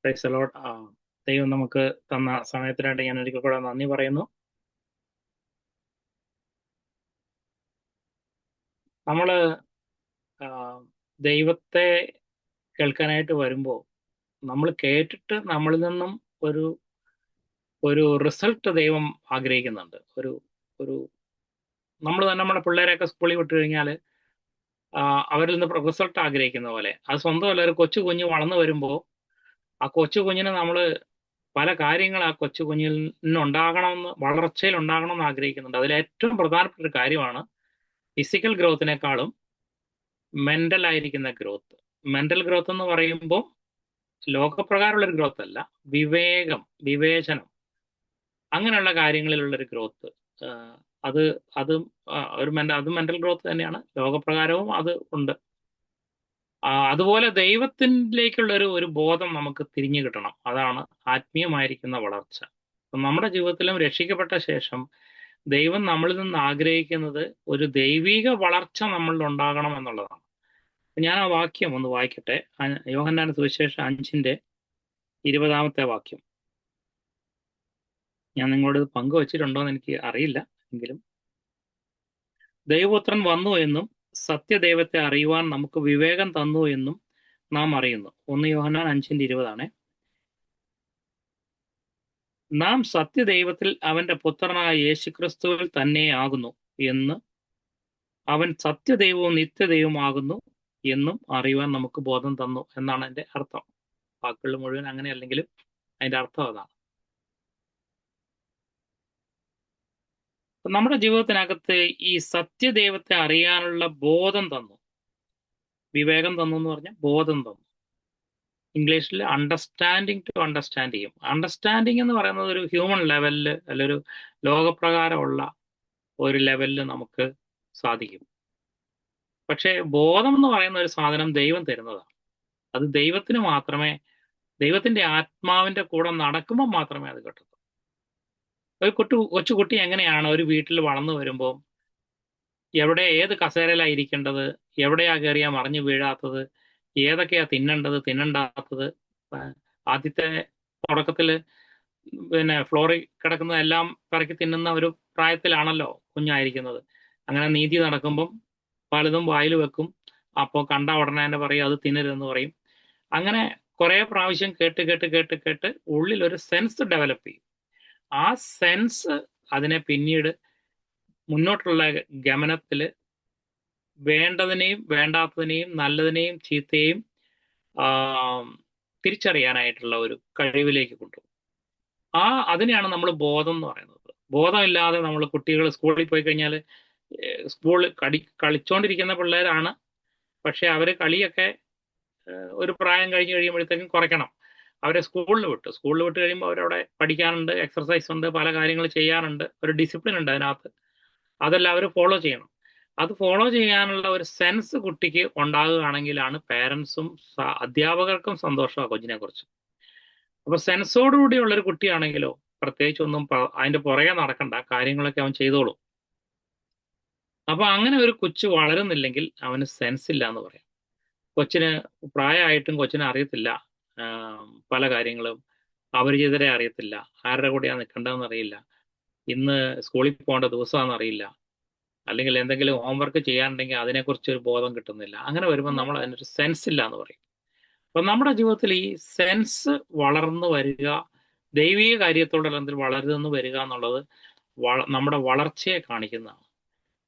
Praise the Lord. ദൈവം നമുക്ക് തന്ന സമയത്തിനായിട്ട് ഞാൻ ഒരിക്കൽ കൂടെ നന്ദി പറയുന്നു. നമ്മള് ആ, ദൈവത്തെ കേൾക്കാനായിട്ട് വരുമ്പോൾ നമ്മൾ കേട്ടിട്ട് നമ്മളിൽ നിന്നും ഒരു ഒരു റിസൾട്ട് ദൈവം ആഗ്രഹിക്കുന്നുണ്ട്. ഒരു ഒരു നമ്മൾ തന്നെ നമ്മുടെ പിള്ളേരെയൊക്കെ സ്കൂളിൽ വിട്ടു കഴിഞ്ഞാൽ അവരിൽ നിന്ന് റിസൾട്ട് ആഗ്രഹിക്കുന്ന പോലെ അത് സ്വന്തമല്ല. ഒരു കൊച്ചു കുഞ്ഞ് വളർന്നു വരുമ്പോൾ ആ കൊച്ചു കുഞ്ഞിന് നമ്മൾ പല കാര്യങ്ങൾ ആ കൊച്ചു കുഞ്ഞിൽ നിന്നുണ്ടാകണമെന്ന്, വളർച്ചയിൽ ഉണ്ടാകണമെന്ന് ആഗ്രഹിക്കുന്നുണ്ട്. അതിൽ ഏറ്റവും പ്രധാനപ്പെട്ട ഒരു കാര്യമാണ് ഫിസിക്കൽ ഗ്രോത്തിനേക്കാളും മെന്റൽ ആയിരിക്കുന്ന ഗ്രോത്ത്. മെന്റൽ ഗ്രോത്ത് എന്ന് പറയുമ്പോൾ ലോകപ്രകാരമുള്ള ഒരു ഗ്രോത്ത് അല്ല, വിവേകം, വിവേചനം, അങ്ങനെയുള്ള കാര്യങ്ങളിലുള്ളൊരു ഗ്രോത്ത്. അത് അതും അത് മെന്റൽ ഗ്രോത്ത് തന്നെയാണ്. ലോകപ്രകാരവും അത് ഉണ്ട്. അതുപോലെ ദൈവത്തിലേക്കുള്ള ഒരു ബോധം നമുക്ക് തിരിഞ്ഞു കിട്ടണം. അതാണ് ആത്മീയമായിരിക്കുന്ന വളർച്ച. നമ്മുടെ ജീവിതത്തിലും രക്ഷിക്കപ്പെട്ട ശേഷം ദൈവം നമ്മളിൽ നിന്ന് ആഗ്രഹിക്കുന്നത് ഒരു ദൈവിക വളർച്ച നമ്മളിൽ ഉണ്ടാകണം എന്നുള്ളതാണ്. ഞാൻ ആ വാക്യം ഒന്ന് വായിക്കട്ടെ. യോഹന്നാന്റെ സുവിശേഷം 5:20 വാക്യം. ഞാൻ നിങ്ങളോട് പങ്കുവച്ചിട്ടുണ്ടോ എന്ന് എനിക്ക് അറിയില്ല. എങ്കിലും ദൈവപുത്രൻ വന്നു എന്നും സത്യദൈവത്തെ അറിയുവാൻ നമുക്ക് വിവേകം തന്നു എന്നും നാം അറിയുന്നു. 1 യോഹന്നാൻ 5:20. നാം സത്യദൈവത്തിൽ അവന്റെ പുത്രനായ യേശുക്രിസ്തുവിൽ തന്നെ ആകുന്നു എന്ന്, അവൻ സത്യദൈവവും നിത്യദൈവവും ആകുന്നു എന്നും അറിയുവാൻ നമുക്ക് ബോധം തന്നു എന്നാണ് എൻ്റെ അർത്ഥം. വാക്കുകൾ മുഴുവൻ അങ്ങനെ അല്ലെങ്കിലും അതിന്റെ അർത്ഥം അതാണ്. നമ്മുടെ ജീവിതത്തിനകത്ത് ഈ സത്യദൈവത്തെ അറിയാനുള്ള ബോധം തന്നു. വിവേകം തന്നു എന്ന് പറഞ്ഞാൽ ബോധം തന്നു. ഇംഗ്ലീഷിൽ അണ്ടർസ്റ്റാൻഡിങ് ടു അണ്ടർസ്റ്റാൻഡ് ചെയ്യും. അണ്ടർസ്റ്റാൻഡിങ് എന്ന് പറയുന്നത് ഒരു ഹ്യൂമൻ ലെവലിൽ, ഒരു ലോകപ്രകാരമുള്ള ഒരു ലെവലിൽ നമുക്ക് സാധിക്കും. പക്ഷേ ബോധം എന്ന് പറയുന്ന ഒരു സാധനം ദൈവം തരുന്നതാണ്. അത് ദൈവത്തിന് മാത്രമേ, ദൈവത്തിന്റെ ആത്മാവിന്റെ കൂടെ നടക്കുമ്പോൾ മാത്രമേ അത് കിട്ടൂ. ഒരു കൊച്ചുകുട്ടി എങ്ങനെയാണ് ഒരു വീട്ടിൽ വളർന്നു വരുമ്പോൾ എവിടെ ഏത് കസേരയിലാണ് ഇരിക്കേണ്ടത്, എവിടെയാ കയറിയാ മറിഞ്ഞു വീഴാത്തത്, ഏതൊക്കെയാ തിന്നേണ്ടത് തിന്നണ്ടാത്തത്, ആദ്യത്തെ തുടക്കത്തിൽ ഫ്ലോറിൽ കിടക്കുന്നതെല്ലാം പറക്കി തിന്നുന്ന ഒരു പ്രായത്തിലാണല്ലോ കുഞ്ഞായിരിക്കുന്നത്. അങ്ങനെ നീതി നടക്കുമ്പം പലതും വായിൽ വെക്കും. അപ്പോൾ കണ്ട ഉടനെ തന്നെ പറയും അത് തിന്നരുതെന്ന് പറയും. അങ്ങനെ കുറെ പ്രാവശ്യം കേട്ട് കേട്ട് കേട്ട് കേട്ട് ഉള്ളിൽ ഒരു സെൻസ് ഡെവലപ്പ് ചെയ്യും. ആ സെൻസ് അതിനെ പിന്നീട് മുന്നോട്ടുള്ള ഗമനത്തിൽ വേണ്ടതിനെയും വേണ്ടാത്തതിനെയും നല്ലതിനെയും ചീത്തയും തിരിച്ചറിയാനായിട്ടുള്ള ഒരു കഴിവിലേക്ക് കൊണ്ടുപോകും. അതിനെയാണ് നമ്മൾ ബോധം എന്ന് പറയുന്നത്. ബോധമില്ലാതെ നമ്മൾ കുട്ടികൾ സ്കൂളിൽ പോയി കഴിഞ്ഞാൽ സ്കൂളിൽ കളിച്ചോണ്ടിരിക്കുന്ന പിള്ളേരാണ്. പക്ഷെ അവര് കളിയൊക്കെ ഒരു പ്രായം കഴിഞ്ഞ് കഴിയുമ്പോഴത്തേക്കും കുറയ്ക്കണം. അവരെ സ്കൂളിൽ വിട്ട് കഴിയുമ്പോൾ അവരവിടെ പഠിക്കാനുണ്ട്, എക്സർസൈസ് ഉണ്ട്, പല കാര്യങ്ങൾ ചെയ്യാനുണ്ട്, ഒരു ഡിസിപ്ലിൻ ഉണ്ട് അതിനകത്ത്. അതെല്ലാം അവർ ഫോളോ ചെയ്യണം. അത് ഫോളോ ചെയ്യാനുള്ള ഒരു സെൻസ് കുട്ടിക്ക് ഉണ്ടാകുകയാണെങ്കിലാണ് പേരൻസും അധ്യാപകർക്കും സന്തോഷമാണ് കൊച്ചിനെ കുറിച്ച്. അപ്പൊ സെൻസോടുകൂടിയുള്ളൊരു കുട്ടിയാണെങ്കിലോ പ്രത്യേകിച്ചൊന്നും അതിന്റെ പുറകെ നടക്കണ്ട, കാര്യങ്ങളൊക്കെ അവൻ ചെയ്തോളും. അപ്പൊ അങ്ങനെ ഒരു കൊച്ചു വളരുന്നില്ലെങ്കിൽ അവന് സെൻസ് ഇല്ല എന്ന് പറയാം. കൊച്ചിന് പ്രായമായിട്ടും കൊച്ചിനെ അറിയത്തില്ല പല കാര്യങ്ങളും. അപരിചിതരെ അറിയത്തില്ല, ആരുടെ കൂടെയാണ് നിൽക്കേണ്ടതെന്ന് അറിയില്ല, ഇന്ന് സ്കൂളിൽ പോകേണ്ട ദിവസമാണെന്ന് അറിയില്ല, അല്ലെങ്കിൽ എന്തെങ്കിലും ഹോംവർക്ക് ചെയ്യാനുണ്ടെങ്കിൽ അതിനെക്കുറിച്ച് ഒരു ബോധം കിട്ടുന്നില്ല. അങ്ങനെ വരുമ്പോൾ നമ്മൾ അതിനൊരു സെൻസ് ഇല്ല എന്ന് പറയും. അപ്പം നമ്മുടെ ജീവിതത്തിൽ ഈ സെൻസ് വളർന്നു വരിക, ദൈവിക കാര്യത്തോടല്ലെങ്കിൽ വളരുന്നു വരിക എന്നുള്ളത് നമ്മുടെ വളർച്ചയെ കാണിക്കുന്നതാണ്,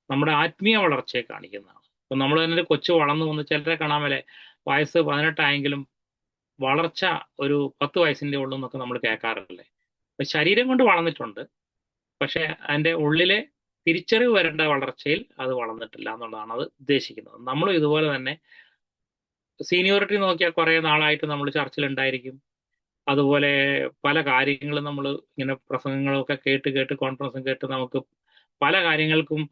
നമ്മുടെ ആത്മീയ വളർച്ചയെ കാണിക്കുന്നതാണ്. അപ്പം നമ്മൾ തന്നെ ഒരു കൊച്ചു വളർന്നു വന്ന് ചിലരെ കാണാൻ മേലെ വയസ്സ് 18 വളർച്ച ഒരു 10 വയസ്സിൻ്റെ ഉള്ളൂ എന്നൊക്കെ നമ്മൾ കേൾക്കാറില്ലേ. അപ്പം ശരീരം കൊണ്ട് വളർന്നിട്ടുണ്ട്, പക്ഷെ അതിൻ്റെ ഉള്ളിലെ തിരിച്ചറിവ് വരേണ്ട വളർച്ചയിൽ അത് വളർന്നിട്ടില്ല എന്നുള്ളതാണ് അത് ഉദ്ദേശിക്കുന്നത്. നമ്മളും ഇതുപോലെ തന്നെ സീനിയോറിറ്റി നോക്കിയാൽ കുറേ നാളായിട്ട് നമ്മൾ ചർച്ചിലുണ്ടായിരിക്കും. അതുപോലെ പല കാര്യങ്ങളും നമ്മൾ ഇങ്ങനെ പ്രസംഗങ്ങളൊക്കെ കേട്ട് കേട്ട് കോൺഫറൻസും കേട്ട് നമുക്ക് പല കാര്യങ്ങൾക്കും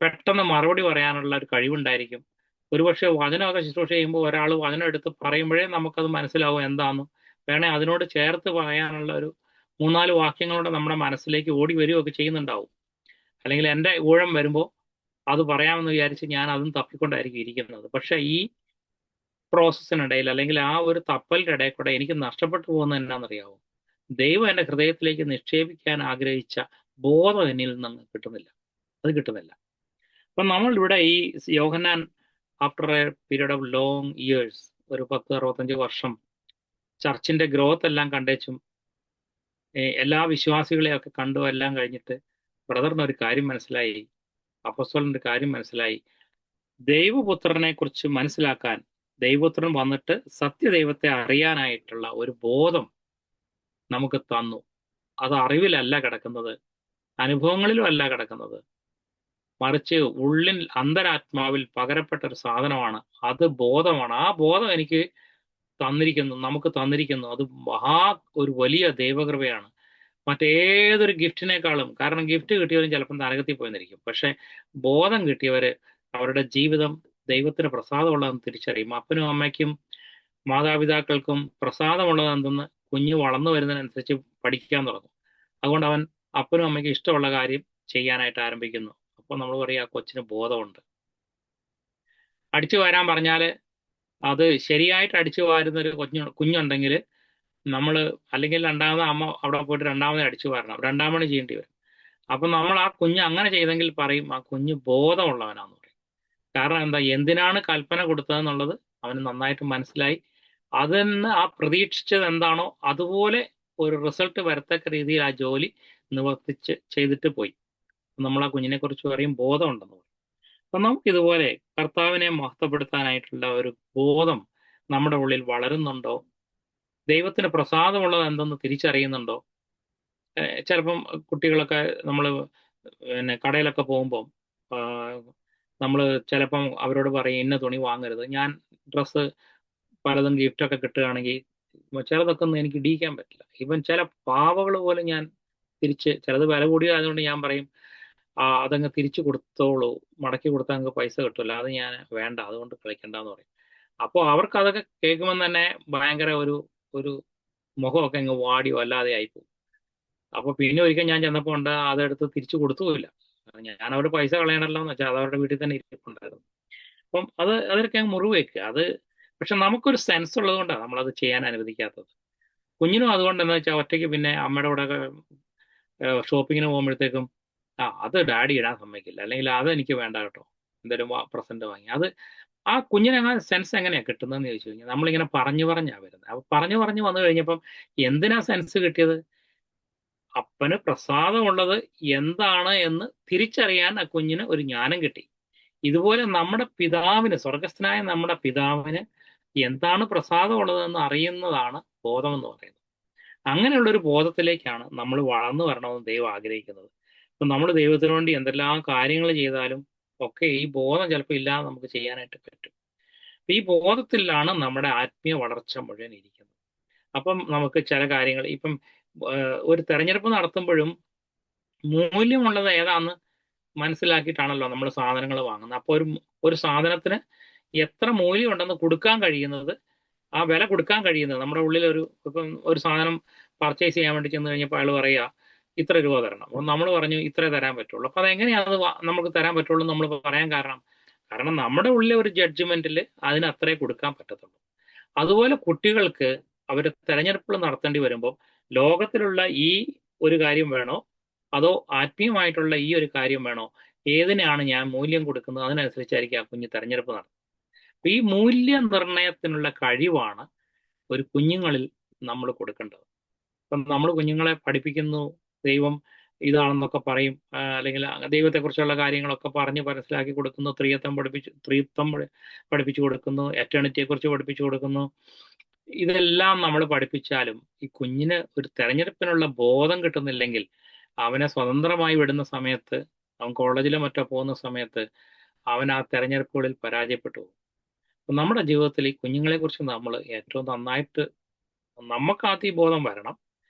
പെട്ടെന്ന് മറുപടി പറയാനുള്ള ഒരു കഴിവുണ്ടായിരിക്കും. ഒരുപക്ഷെ വചനമൊക്കെ ശുശ്രൂഷ ചെയ്യുമ്പോൾ ഒരാൾ വചനം എടുത്ത് പറയുമ്പോഴേ നമുക്കത് മനസ്സിലാവും എന്താണെന്ന്. വേണേ അതിനോട് ചേർത്ത് പറയാനുള്ള ഒരു 3-4 വാക്യങ്ങളോടെ നമ്മുടെ മനസ്സിലേക്ക് ഓടി വരികയൊക്കെ ചെയ്യുന്നുണ്ടാവും. അല്ലെങ്കിൽ എൻ്റെ ഊഴം വരുമ്പോൾ അത് പറയാമെന്ന് വിചാരിച്ച് ഞാൻ അതും തപ്പിക്കൊണ്ടായിരിക്കും ഇരിക്കുന്നത്. പക്ഷെ ഈ പ്രോസസ്സിനിടയിൽ അല്ലെങ്കിൽ ആ ഒരു തപ്പലിന്റെ ഇടയിൽ കൂടെ എനിക്ക് നഷ്ടപ്പെട്ടു പോകുന്നത് എന്നാണെന്നറിയാവോ? ദൈവം എൻ്റെ ഹൃദയത്തിലേക്ക് നിക്ഷേപിക്കാൻ ആഗ്രഹിച്ച ബോധം എന്നിൽ നിന്ന് കിട്ടുന്നില്ല. അത് കിട്ടുന്നില്ല. അപ്പം നമ്മൾ ഇവിടെ ഈ Yohannan after a period of long years, ഒരു 10-65 വർഷം ചർച്ചിന്റെ ഗ്രോത്ത് എല്ലാം കണ്ടേച്ചും എല്ലാ വിശ്വാസികളെയൊക്കെ കണ്ടു എല്ലാം കഴിഞ്ഞിട്ട് ബ്രദറിന് ഒരു കാര്യം മനസ്സിലായി, അപ്പസ്തോലന് ഒരു കാര്യം മനസ്സിലായി. ദൈവപുത്രനെ കുറിച്ച് മനസ്സിലാക്കാൻ ദൈവപുത്രൻ വന്നിട്ട് സത്യദൈവത്തെ അറിയാനായിട്ടുള്ള ഒരു ബോധം നമുക്ക് തന്നു. അത് അറിവിലല്ല കിടക്കുന്നത്, അനുഭവങ്ങളിലും അല്ല കിടക്കുന്നത്, മറിച്ച് ഉള്ളിൽ അന്തരാത്മാവിൽ പകരപ്പെട്ട ഒരു സാധനമാണ്. അത് ബോധമാണ്. ആ ബോധം എനിക്ക് തന്നിരിക്കുന്നു, നമുക്ക് തന്നിരിക്കുന്നു. അത് ഒരു വലിയ ദൈവകൃപയാണ്. മറ്റേതൊരു ഗിഫ്റ്റിനേക്കാളും. കാരണം ഗിഫ്റ്റ് കിട്ടിയവരും ചിലപ്പം നരകത്തിൽ പോയെന്നിരിക്കും, പക്ഷെ ബോധം കിട്ടിയവര് അവരുടെ ജീവിതം ദൈവത്തിന് പ്രസാദമുള്ളതെന്ന് തിരിച്ചറിയും. അപ്പനും അമ്മയ്ക്കും മാതാപിതാക്കൾക്കും പ്രസാദമുള്ളത് എന്തെന്ന് കുഞ്ഞ് വളർന്നു വരുന്നതിനനുസരിച്ച് പഠിക്കാൻ തുടങ്ങും. അതുകൊണ്ട് അവൻ അപ്പനും അമ്മയ്ക്കും ഇഷ്ടമുള്ള കാര്യം ചെയ്യാനായിട്ട് ആരംഭിക്കുന്നു. അപ്പോൾ നമ്മൾ പറയും ആ കൊച്ചിന് ബോധമുണ്ട്. അടിച്ചു വാരാൻ പറഞ്ഞാൽ അത് ശരിയായിട്ട് അടിച്ചു വാരുന്നൊരു കുഞ്ഞുണ്ടെങ്കിൽ നമ്മൾ, അല്ലെങ്കിൽ രണ്ടാമത് അമ്മ അവിടെ പോയിട്ട് രണ്ടാമത് അടിച്ചു വാരണം, രണ്ടാമത് ചെയ്യേണ്ടി വരും. അപ്പം നമ്മൾ ആ കുഞ്ഞ് അങ്ങനെ ചെയ്തെങ്കിൽ പറയും ആ കുഞ്ഞ് ബോധമുള്ളവനാന്ന് പറയും. കാരണം എന്താ, എന്തിനാണ് കൽപ്പന കൊടുത്തതെന്നുള്ളത് അവന് നന്നായിട്ട് മനസ്സിലായി. അതിന് ആ പ്രതീക്ഷിച്ചത് എന്താണോ അതുപോലെ ഒരു റിസൾട്ട് വരത്തക്ക രീതിയിൽ ആ ജോലി നിവർത്തിച്ച് ചെയ്തിട്ട് പോയി. നമ്മൾ ആ കുഞ്ഞിനെ കുറിച്ച് പറയും ബോധമുണ്ടെന്ന് പറയും. അപ്പം നമുക്കിതുപോലെ കർത്താവിനെ മഹത്വപ്പെടുത്താനായിട്ടുള്ള ഒരു ബോധം നമ്മുടെ ഉള്ളിൽ വളരുന്നുണ്ടോ? ദൈവത്തിന് പ്രസാദമുള്ളത് എന്തെന്ന് തിരിച്ചറിയുന്നുണ്ടോ? ചിലപ്പം കുട്ടികളൊക്കെ നമ്മൾ പിന്നെ കടയിലൊക്കെ പോകുമ്പം നമ്മൾ ചിലപ്പം അവരോട് പറയും ഇന്ന തുണി വാങ്ങരുത്. ഞാൻ ഡ്രസ്സ് പലതും ഗിഫ്റ്റൊക്കെ കിട്ടുകയാണെങ്കിൽ ചിലതൊക്കെ ഒന്നും എനിക്ക് ഇടിയിക്കാൻ പറ്റില്ല. ഇവൻ ചില പാവകൾ പോലും ഞാൻ തിരിച്ച്, ചിലത് വില കൂടിയതായതുകൊണ്ട് ഞാൻ പറയും അതങ്ങ് തിരിച്ചു കൊടുത്തോളൂ, മടക്കി കൊടുത്താൽ നിങ്ങൾക്ക് പൈസ കിട്ടില്ല, അത് ഞാൻ വേണ്ട, അതുകൊണ്ട് കളിക്കണ്ടെന്ന് പറയും. അപ്പോൾ അവർക്ക് അതൊക്കെ കേൾക്കുമ്പോൾ തന്നെ ഭയങ്കര ഒരു മുഖമൊക്കെ അങ്ങ് വാടി വല്ലാതെ ആയിപ്പോവും. അപ്പോൾ പിന്നെ ഒരിക്കൽ ഞാൻ ചെന്നപ്പോൾ ഉണ്ട് അതെടുത്ത് തിരിച്ചു കൊടുത്തുമില്ല. ഞാൻ അവരുടെ പൈസ കളയണല്ലോ എന്ന് വെച്ചാൽ അത് അവരുടെ വീട്ടിൽ തന്നെ ഇരിപ്പുണ്ടായിരുന്നു. അപ്പം അതൊക്കെ അങ്ങ് മുറിവ് വെക്കുക. അത് പക്ഷെ നമുക്കൊരു സെൻസ് ഉള്ളത് കൊണ്ടാണ് നമ്മളത് ചെയ്യാൻ അനുവദിക്കാത്തത്. കുഞ്ഞിനും അതുകൊണ്ട് എന്താ വെച്ചാൽ ഒറ്റയ്ക്ക് പിന്നെ അമ്മയുടെ കൂടെ ഷോപ്പിങ്ങിന് പോകുമ്പോഴത്തേക്കും അത് ഡാഡി ഇടാൻ സമ്മതിക്കില്ല, അല്ലെങ്കിൽ അത് എനിക്ക് വേണ്ട കേട്ടോ, എന്തെങ്കിലും പ്രസന്റ് വാങ്ങി. അത് ആ കുഞ്ഞിനെ സെൻസ് എങ്ങനെയാണ് കിട്ടുന്നതെന്ന് ചോദിച്ചു കഴിഞ്ഞാൽ നമ്മളിങ്ങനെ പറഞ്ഞ് പറഞ്ഞാണ് വരുന്നത്. അപ്പൊ പറഞ്ഞു വന്നു കഴിഞ്ഞപ്പം എന്തിനാ സെൻസ് കിട്ടിയത്? അപ്പന് പ്രസാദമുള്ളത് എന്താണ് എന്ന് തിരിച്ചറിയാൻ ആ കുഞ്ഞിന് ഒരു ജ്ഞാനം കിട്ടി. ഇതുപോലെ നമ്മുടെ പിതാവിന്, സ്വർഗസ്ഥനായ നമ്മുടെ പിതാവിന് എന്താണ് പ്രസാദമുള്ളതെന്ന് അറിയുന്നതാണ് ബോധം എന്ന് പറയുന്നത്. അങ്ങനെയുള്ള ഒരു ബോധത്തിലേക്കാണ് നമ്മൾ വളർന്നു വരണമെന്ന് ദൈവം ആഗ്രഹിക്കുന്നത്. അപ്പം നമ്മൾ ദൈവത്തിന് വേണ്ടി എന്തെല്ലാം കാര്യങ്ങൾ ചെയ്താലും ഒക്കെ ഈ ബോധം ചിലപ്പോൾ ഇല്ലാതെ നമുക്ക് ചെയ്യാനായിട്ട് പറ്റും. അപ്പം ഈ ബോധത്തിലാണ് നമ്മുടെ ആത്മീയ വളർച്ച മുഴുവൻ ഇരിക്കുന്നത്. അപ്പം നമുക്ക് ചില കാര്യങ്ങൾ ഇപ്പം ഒരു തെരഞ്ഞെടുപ്പ് നടത്തുമ്പോഴും മൂല്യമുള്ളത് ഏതാന്ന് മനസ്സിലാക്കിയിട്ടാണല്ലോ നമ്മൾ സാധനങ്ങൾ വാങ്ങുന്നത്. അപ്പോൾ ഒരു സാധനത്തിന് എത്ര മൂല്യമുണ്ടെന്ന് കൊടുക്കാൻ കഴിയുന്നത്, ആ വില കൊടുക്കാൻ കഴിയുന്നത്, നമ്മുടെ ഉള്ളിൽ ഇപ്പം ഒരു സാധനം പർച്ചേസ് ചെയ്യാൻ വേണ്ടി ചെന്ന് കഴിഞ്ഞപ്പോൾ അയാൾ പറയുക ഇത്ര രൂപ തരണം. അപ്പം നമ്മൾ പറഞ്ഞു ഇത്രേ തരാൻ പറ്റുള്ളൂ. അപ്പം അതെങ്ങനെയാണ് നമുക്ക് തരാൻ പറ്റുള്ളൂ നമ്മൾ പറയാൻ കാരണം നമ്മുടെ ഉള്ളിലെ ഒരു ജഡ്ജ്മെന്റിൽ അതിന് അത്രേ കൊടുക്കാൻ പറ്റത്തുള്ളൂ. അതുപോലെ കുട്ടികൾക്ക് അവർ തെരഞ്ഞെടുപ്പുകൾ നടത്തേണ്ടി വരുമ്പോൾ ലോകത്തിലുള്ള ഈ ഒരു കാര്യം വേണോ അതോ ആത്മീയമായിട്ടുള്ള ഈ ഒരു കാര്യം വേണോ, ഏതിനാണ് ഞാൻ മൂല്യം കൊടുക്കുന്നത്, അതിനനുസരിച്ചായിരിക്കും ആ കുഞ്ഞ് തെരഞ്ഞെടുപ്പ് നടത്തുന്നത്. അപ്പൊ ഈ മൂല്യനിർണയത്തിനുള്ള കഴിവാണ് ഒരു കുഞ്ഞുങ്ങളിൽ നമ്മൾ കൊടുക്കേണ്ടത്. അപ്പം നമ്മൾ കുഞ്ഞുങ്ങളെ പഠിപ്പിക്കുന്നു, ദൈവം ഇതാണെന്നൊക്കെ പറയും, അല്ലെങ്കിൽ ദൈവത്തെക്കുറിച്ചുള്ള കാര്യങ്ങളൊക്കെ പറഞ്ഞ് മനസ്സിലാക്കി കൊടുക്കുന്നു, ത്രിത്വം പഠിപ്പിച്ചു കൊടുക്കുന്നു, എറ്റേണിറ്റിയെക്കുറിച്ച് പഠിപ്പിച്ചു കൊടുക്കുന്നു. ഇതെല്ലാം നമ്മൾ പഠിപ്പിച്ചാലും ഈ കുഞ്ഞിന് ഒരു തെരഞ്ഞെടുപ്പിനുള്ള ബോധം കിട്ടുന്നില്ലെങ്കിൽ അവനെ സ്വതന്ത്രമായി വിടുന്ന സമയത്ത്, അവൻ കോളേജിലോ മറ്റോ പോകുന്ന സമയത്ത് അവൻ ആ തെരഞ്ഞെടുപ്പുകളിൽ പരാജയപ്പെട്ടു പോകും. അപ്പം നമ്മുടെ ജീവിതത്തിൽ ഈ കുഞ്ഞുങ്ങളെ കുറിച്ച് നമ്മൾ ഏറ്റവും നന്നായിട്ട് നമുക്കാദ്യം ഈ ബോധം വരണം.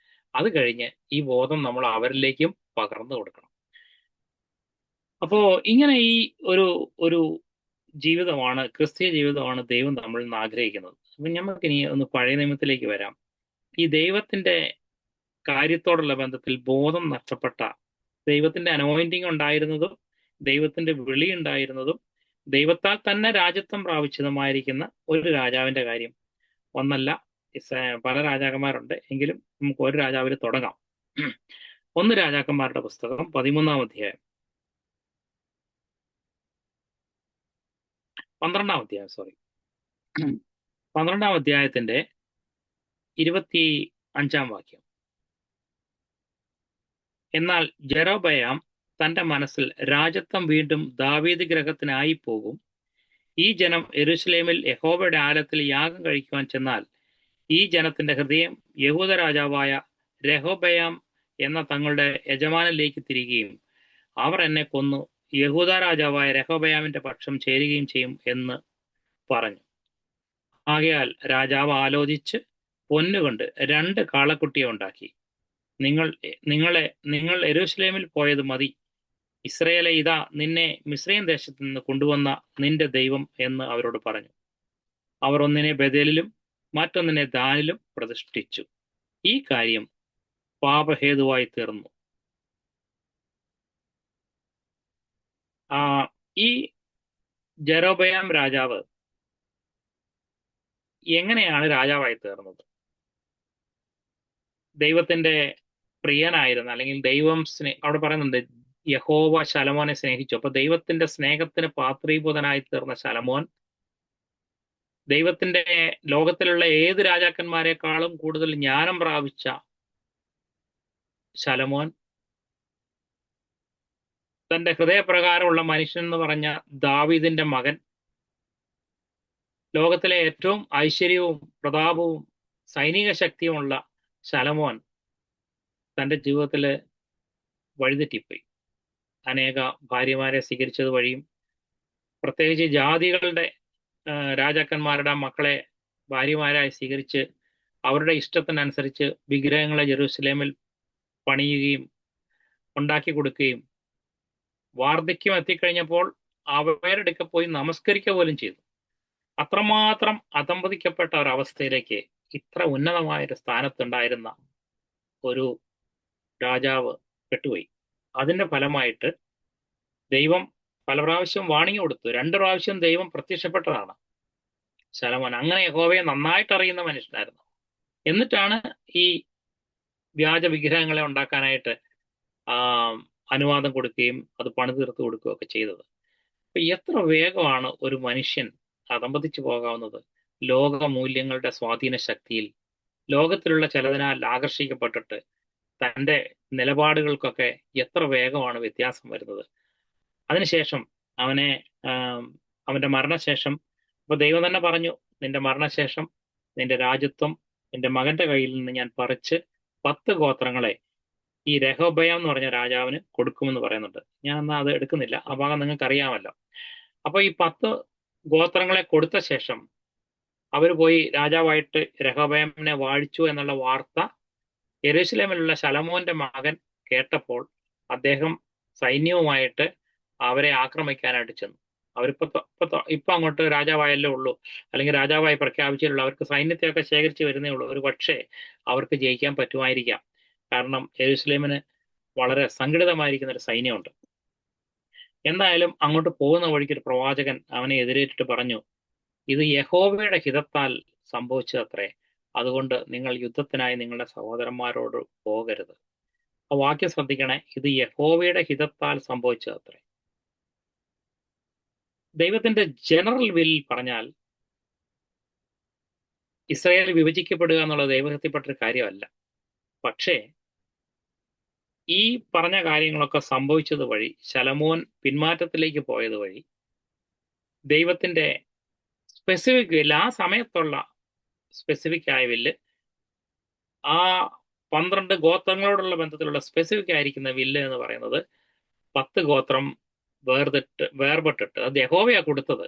അത് കഴിഞ്ഞ് ഈ ബോധം നമ്മൾ അവരിലേക്കും പകർന്നു കൊടുക്കണം. അപ്പോ ഇങ്ങനെ ഈ ഒരു ജീവിതമാണ്, ക്രിസ്തീയ ജീവിതമാണ് ദൈവം നമ്മളിൽ നിന്ന് ആഗ്രഹിക്കുന്നത്. അപ്പം നമുക്കിനി ഒന്ന് പഴയ നിയമത്തിലേക്ക് വരാം. ഈ ദൈവത്തിന്റെ കാര്യത്തോടുള്ള ബന്ധത്തിൽ ബോധം നഷ്ടപ്പെട്ട, ദൈവത്തിന്റെ അനോയിന്റിങ് ഉണ്ടായിരുന്നതും ദൈവത്തിന്റെ വിളി ഉണ്ടായിരുന്നതും ദൈവത്താൽ തന്നെ രാജ്യത്വം പ്രാപിച്ചതുമായിരിക്കുന്ന ഒരു രാജാവിന്റെ കാര്യം. ഒന്നല്ല, പല രാജാക്കന്മാരുണ്ട്, എങ്കിലും നമുക്ക് ഒരു രാജാവിൽ തുടങ്ങാം. ഒന്ന് രാജാക്കന്മാരുടെ പുസ്തകം 13-ാം അധ്യായം, 12-ാം അധ്യായം, സോറി, 12-ാം അധ്യായത്തിന്റെ 25-ാം വാക്യം. എന്നാൽ ജെറൊബെയാം തന്റെ മനസ്സിൽ രാജത്വം വീണ്ടും ദാവീദ് ഗൃഹത്തിനായി പോകും. ഈ ജനം യെരൂശലേമിൽ യഹോവയുടെ ആലയത്തിൽ യാഗം കഴിക്കുവാൻ ചെന്നാൽ ഈ ജനത്തിന്റെ ഹൃദയം യഹൂദ രാജാവായ രെഹോബെയാം എന്ന തങ്ങളുടെ യജമാനിലേക്ക് തിരികുകയും അവർ എന്നെ കൊന്നു യഹൂദ രാജാവായ രെഹോബെയാമിന്റെ പക്ഷം ചേരുകയും ചെയ്യും എന്ന് പറഞ്ഞു. ആകയാൽ രാജാവ് ആലോചിച്ച് പൊന്നുകൊണ്ട് 2 കാളക്കുട്ടിയെ ഉണ്ടാക്കി. നിങ്ങൾ യെരൂശലേമിൽ പോയത് മതി. ഇസ്രയേലെ, ഇതാ നിന്നെ മിസ്രയീം ദേശത്ത് നിന്ന് കൊണ്ടുവന്ന നിന്റെ ദൈവം എന്ന് അവരോട് പറഞ്ഞു. അവർ ഒന്നിനെ ബേഥേലിലും മറ്റൊന്നിനെ ദാനിലും പ്രതിഷ്ഠിച്ചു. ഈ കാര്യം പാപഹേതുവായി തീർന്നു. ഈ ജെറൊബെയാം രാജാവ് എങ്ങനെയാണ് രാജാവായി തീർന്നത്? ദൈവത്തിന്റെ പ്രിയനായിരുന്ന, അല്ലെങ്കിൽ ദൈവം അവിടെ പറയുന്നുണ്ട് യഹോവ ശലോമോനെ സ്നേഹിച്ചു. അപ്പൊ ദൈവത്തിന്റെ സ്നേഹത്തിന് പാത്രീഭൂതനായി തീർന്ന ശലോമോൻ ദൈവത്തിന്റെ ലോകത്തിലുള്ള ഏത് രാജാക്കന്മാരെക്കാളും കൂടുതൽ ജ്ഞാനം പ്രാപിച്ച ശലോമോൻ തന്റെ ഹൃദയപ്രകാരമുള്ള മനുഷ്യൻ എന്ന് പറഞ്ഞ ദാവീദിന്റെ മകൻ, ലോകത്തിലെ ഏറ്റവും ഐശ്വര്യവും പ്രതാപവും സൈനിക ശക്തിയുമുള്ള ശലോമോൻ തന്റെ ജീവിതത്തില് വഴിതെറ്റിപ്പോയി. അനേക ഭാര്യമാരെ സ്വീകരിച്ചത് വഴിയും, പ്രത്യേകിച്ച് ജാതികളുടെ രാജാക്കന്മാരുടെ മക്കളെ ഭാര്യമാരായി സ്വീകരിച്ച് അവരുടെ ഇഷ്ടത്തിനനുസരിച്ച് വിഗ്രഹങ്ങളെ ജെറൂസലേമിൽ പണിയുകയും ഉണ്ടാക്കി കൊടുക്കുകയും വാർദ്ധക്യം എത്തിക്കഴിഞ്ഞപ്പോൾ അവരുടെ പോയി നമസ്കരിക്കുക പോലും ചെയ്തു. അത്രമാത്രം അധംപതിക്കപ്പെട്ട ഒരവസ്ഥയിലേക്ക്, ഇത്ര ഉന്നതമായൊരു സ്ഥാനത്തുണ്ടായിരുന്ന ഒരു രാജാവ് പെട്ടുപോയി. അതിന്റെ ഫലമായിട്ട് ദൈവം പല പ്രാവശ്യം വാണിംഗ് കൊടുത്തു. 2 പ്രാവശ്യം ദൈവം പ്രത്യക്ഷപ്പെട്ടതാണ് ശലോമോൻ. അങ്ങനെ യഹോവയെ നന്നായിട്ട് അറിയുന്ന മനുഷ്യനായിരുന്നു. എന്നിട്ടാണ് ഈ വ്യാജ വിഗ്രഹങ്ങളെ ഉണ്ടാക്കാനായിട്ട് അനുവാദം കൊടുക്കുകയും അത് പണി തീർത്ത് കൊടുക്കുകയും ഒക്കെ ചെയ്തത്. അപ്പൊ എത്ര വേഗമാണ് ഒരു മനുഷ്യൻ അധംപതിച്ചു പോകാവുന്നത്? ലോകമൂല്യങ്ങളുടെ സ്വാധീന ശക്തിയിൽ, ലോകത്തിലുള്ള ചിലതിനാൽ ആകർഷിക്കപ്പെട്ടിട്ട് തൻ്റെ നിലപാടുകൾക്കൊക്കെ എത്ര വേഗമാണ് വ്യത്യാസം വരുന്നത്. അതിനുശേഷം അവന്റെ മരണശേഷം, ഇപ്പൊ ദൈവം തന്നെ പറഞ്ഞു, നിന്റെ മരണശേഷം നിന്റെ രാജ്യത്വം നിന്റെ മകന്റെ കയ്യിൽ നിന്ന് ഞാൻ പറിച്ച് 10 ഗോത്രങ്ങളെ ഈ രെഹോബെയാം എന്ന് പറഞ്ഞ രാജാവിന് കൊടുക്കുമെന്ന് പറയുന്നുണ്ട്. ഞാൻ എന്നാൽ അത് എടുക്കുന്നില്ല, ആ ഭാഗം നിങ്ങൾക്ക് അറിയാമല്ലോ. അപ്പൊ ഈ 10 ഗോത്രങ്ങളെ കൊടുത്ത ശേഷം അവർ പോയി രാജാവായിട്ട് രെഹോബെയാമിനെ വാഴിച്ചു എന്നുള്ള വാർത്ത യെരൂശലേമിലുള്ള ശലോമോന്റെ മകൻ കേട്ടപ്പോൾ അദ്ദേഹം സൈന്യവുമായിട്ട് അവരെ ആക്രമിക്കാനായിട്ട് ചെന്നു. ഇപ്പൊ അങ്ങോട്ട് രാജാവായല്ലേ ഉള്ളൂ, അല്ലെങ്കിൽ രാജാവായി പ്രഖ്യാപിച്ചിട്ടുള്ളൂ, അവർക്ക് സൈന്യത്തെയൊക്കെ ശേഖരിച്ച് വരുന്നേ ഉള്ളൂ. ഒരു പക്ഷേ അവർക്ക് ജയിക്കാൻ പറ്റുമായിരിക്കാം. കാരണം യെരൂശലേമിന് വളരെ സംഘടിതമായിരിക്കുന്ന ഒരു സൈന്യമുണ്ട്. എന്തായാലും അങ്ങോട്ട് പോകുന്ന വഴിക്ക് ഒരു പ്രവാചകൻ അവനെ എതിരേറ്റിട്ട് പറഞ്ഞു, ഇത് യഹോവയുടെ ഹിതത്താൽ സംഭവിച്ചതത്രേ, അതുകൊണ്ട് നിങ്ങൾ യുദ്ധത്തിനായി നിങ്ങളുടെ സഹോദരന്മാരോട് പോകരുത്. ആ വാക്യം ശ്രദ്ധിക്കണേ, ഇത് യഹോവയുടെ ഹിതത്താൽ സംഭവിച്ചതത്രേ. ദൈവത്തിന്റെ ജനറൽ വിൽ പറഞ്ഞാൽ ഇസ്രായേൽ വിഭജിക്കപ്പെടുക എന്നുള്ളത് ദൈവഹിതത്തിൽപ്പെട്ടൊരു കാര്യമല്ല. പക്ഷേ ഈ പറഞ്ഞ കാര്യങ്ങളൊക്കെ സംഭവിച്ചത് വഴി, ശലോമോൻ പിന്മാറ്റത്തിലേക്ക് പോയത് വഴി, ദൈവത്തിന്റെ സ്പെസിഫിക് വില്ല്, ആ സമയത്തുള്ള സ്പെസിഫിക് ആയ വില്ല്, ആ 12 ഗോത്രങ്ങളോടുള്ള ബന്ധത്തിലുള്ള സ്പെസിഫിക് ആയിരിക്കുന്ന വില്ല് എന്ന് പറയുന്നത് 10 ഗോത്രം വേർപെട്ടിട്ട്, അത് യഹോവയാ കൊടുത്തത്.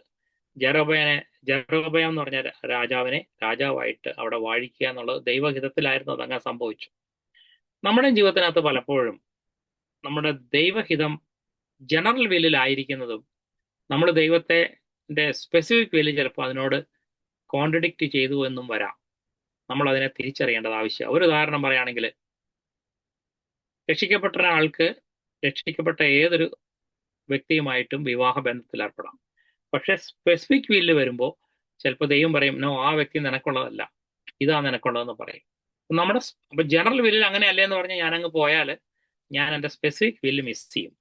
ജെറൊബെയാം എന്ന് പറഞ്ഞ രാജാവിനെ രാജാവായിട്ട് അവിടെ വാഴിക്കുക എന്നുള്ളത് ദൈവഹിതത്തിലായിരുന്നു. അതങ്ങനെ സംഭവിച്ചു. നമ്മുടെ ജീവിതത്തിനകത്ത് പലപ്പോഴും നമ്മുടെ ദൈവഹിതം ജനറൽ വില്ലിലായിരിക്കുന്നതും നമ്മൾ ദൈവത്തിന്റെ സ്പെസിഫിക് വില്ല് ചിലപ്പോൾ അതിനോട് കോൺട്രഡിക്റ്റ് ചെയ്തു എന്നും വരാം. നമ്മൾ അതിനെ തിരിച്ചറിയേണ്ടത് ആവശ്യമാണ്. ഒരു ഉദാഹരണം പറയുകയാണെങ്കിൽ, രക്ഷിക്കപ്പെട്ട ഒരാൾക്ക് രക്ഷിക്കപ്പെട്ട ഏതൊരു വ്യക്തിയുമായിട്ടും വിവാഹ ബന്ധത്തിൽ ഏർപ്പെടാം. പക്ഷെ സ്പെസിഫിക് വില്ല് വരുമ്പോൾ ചിലപ്പോൾ ദൈവം പറയും, നോ, ആ വ്യക്തി നിനക്കുള്ളതല്ല, ഇതാ നിനക്കുള്ളതെന്ന് പറയും. നമ്മുടെ അപ്പൊ ജനറൽ വില്ലിൽ അങ്ങനെ അല്ലേ എന്ന് പറഞ്ഞാൽ ഞാനങ്ങ് പോയാൽ ഞാൻ എൻ്റെ സ്പെസിഫിക് വില്ല് മിസ് ചെയ്യും.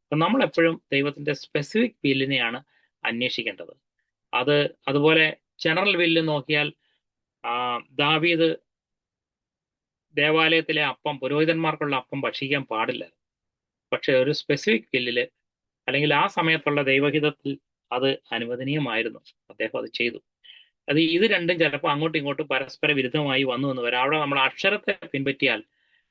അപ്പൊ നമ്മൾ എപ്പോഴും ദൈവത്തിന്റെ സ്പെസിഫിക് വില്ലിനെയാണ് അന്വേഷിക്കേണ്ടത്. അത് അതുപോലെ ജനറൽ വില്ല് നോക്കിയാൽ ദാവീദ് ദേവാലയത്തിലെ അപ്പം, പുരോഹിതന്മാർക്കുള്ള അപ്പം ഭക്ഷിക്കാൻ പാടില്ല. പക്ഷെ ഒരു സ്പെസിഫിക് വില്ലില് അല്ലെങ്കിൽ ആ സമയത്തുള്ള ദൈവഹിതത്തിൽ അത് അനുവദനീയമായിരുന്നു. അദ്ദേഹം അത് ചെയ്തു. ഇത് രണ്ടും ചിലപ്പോൾ അങ്ങോട്ടും ഇങ്ങോട്ടും പരസ്പര വിരുദ്ധമായി വന്നു എന്ന് വരാം. അവിടെ നമ്മൾ അക്ഷരത്തെ പിൻപറ്റിയാൽ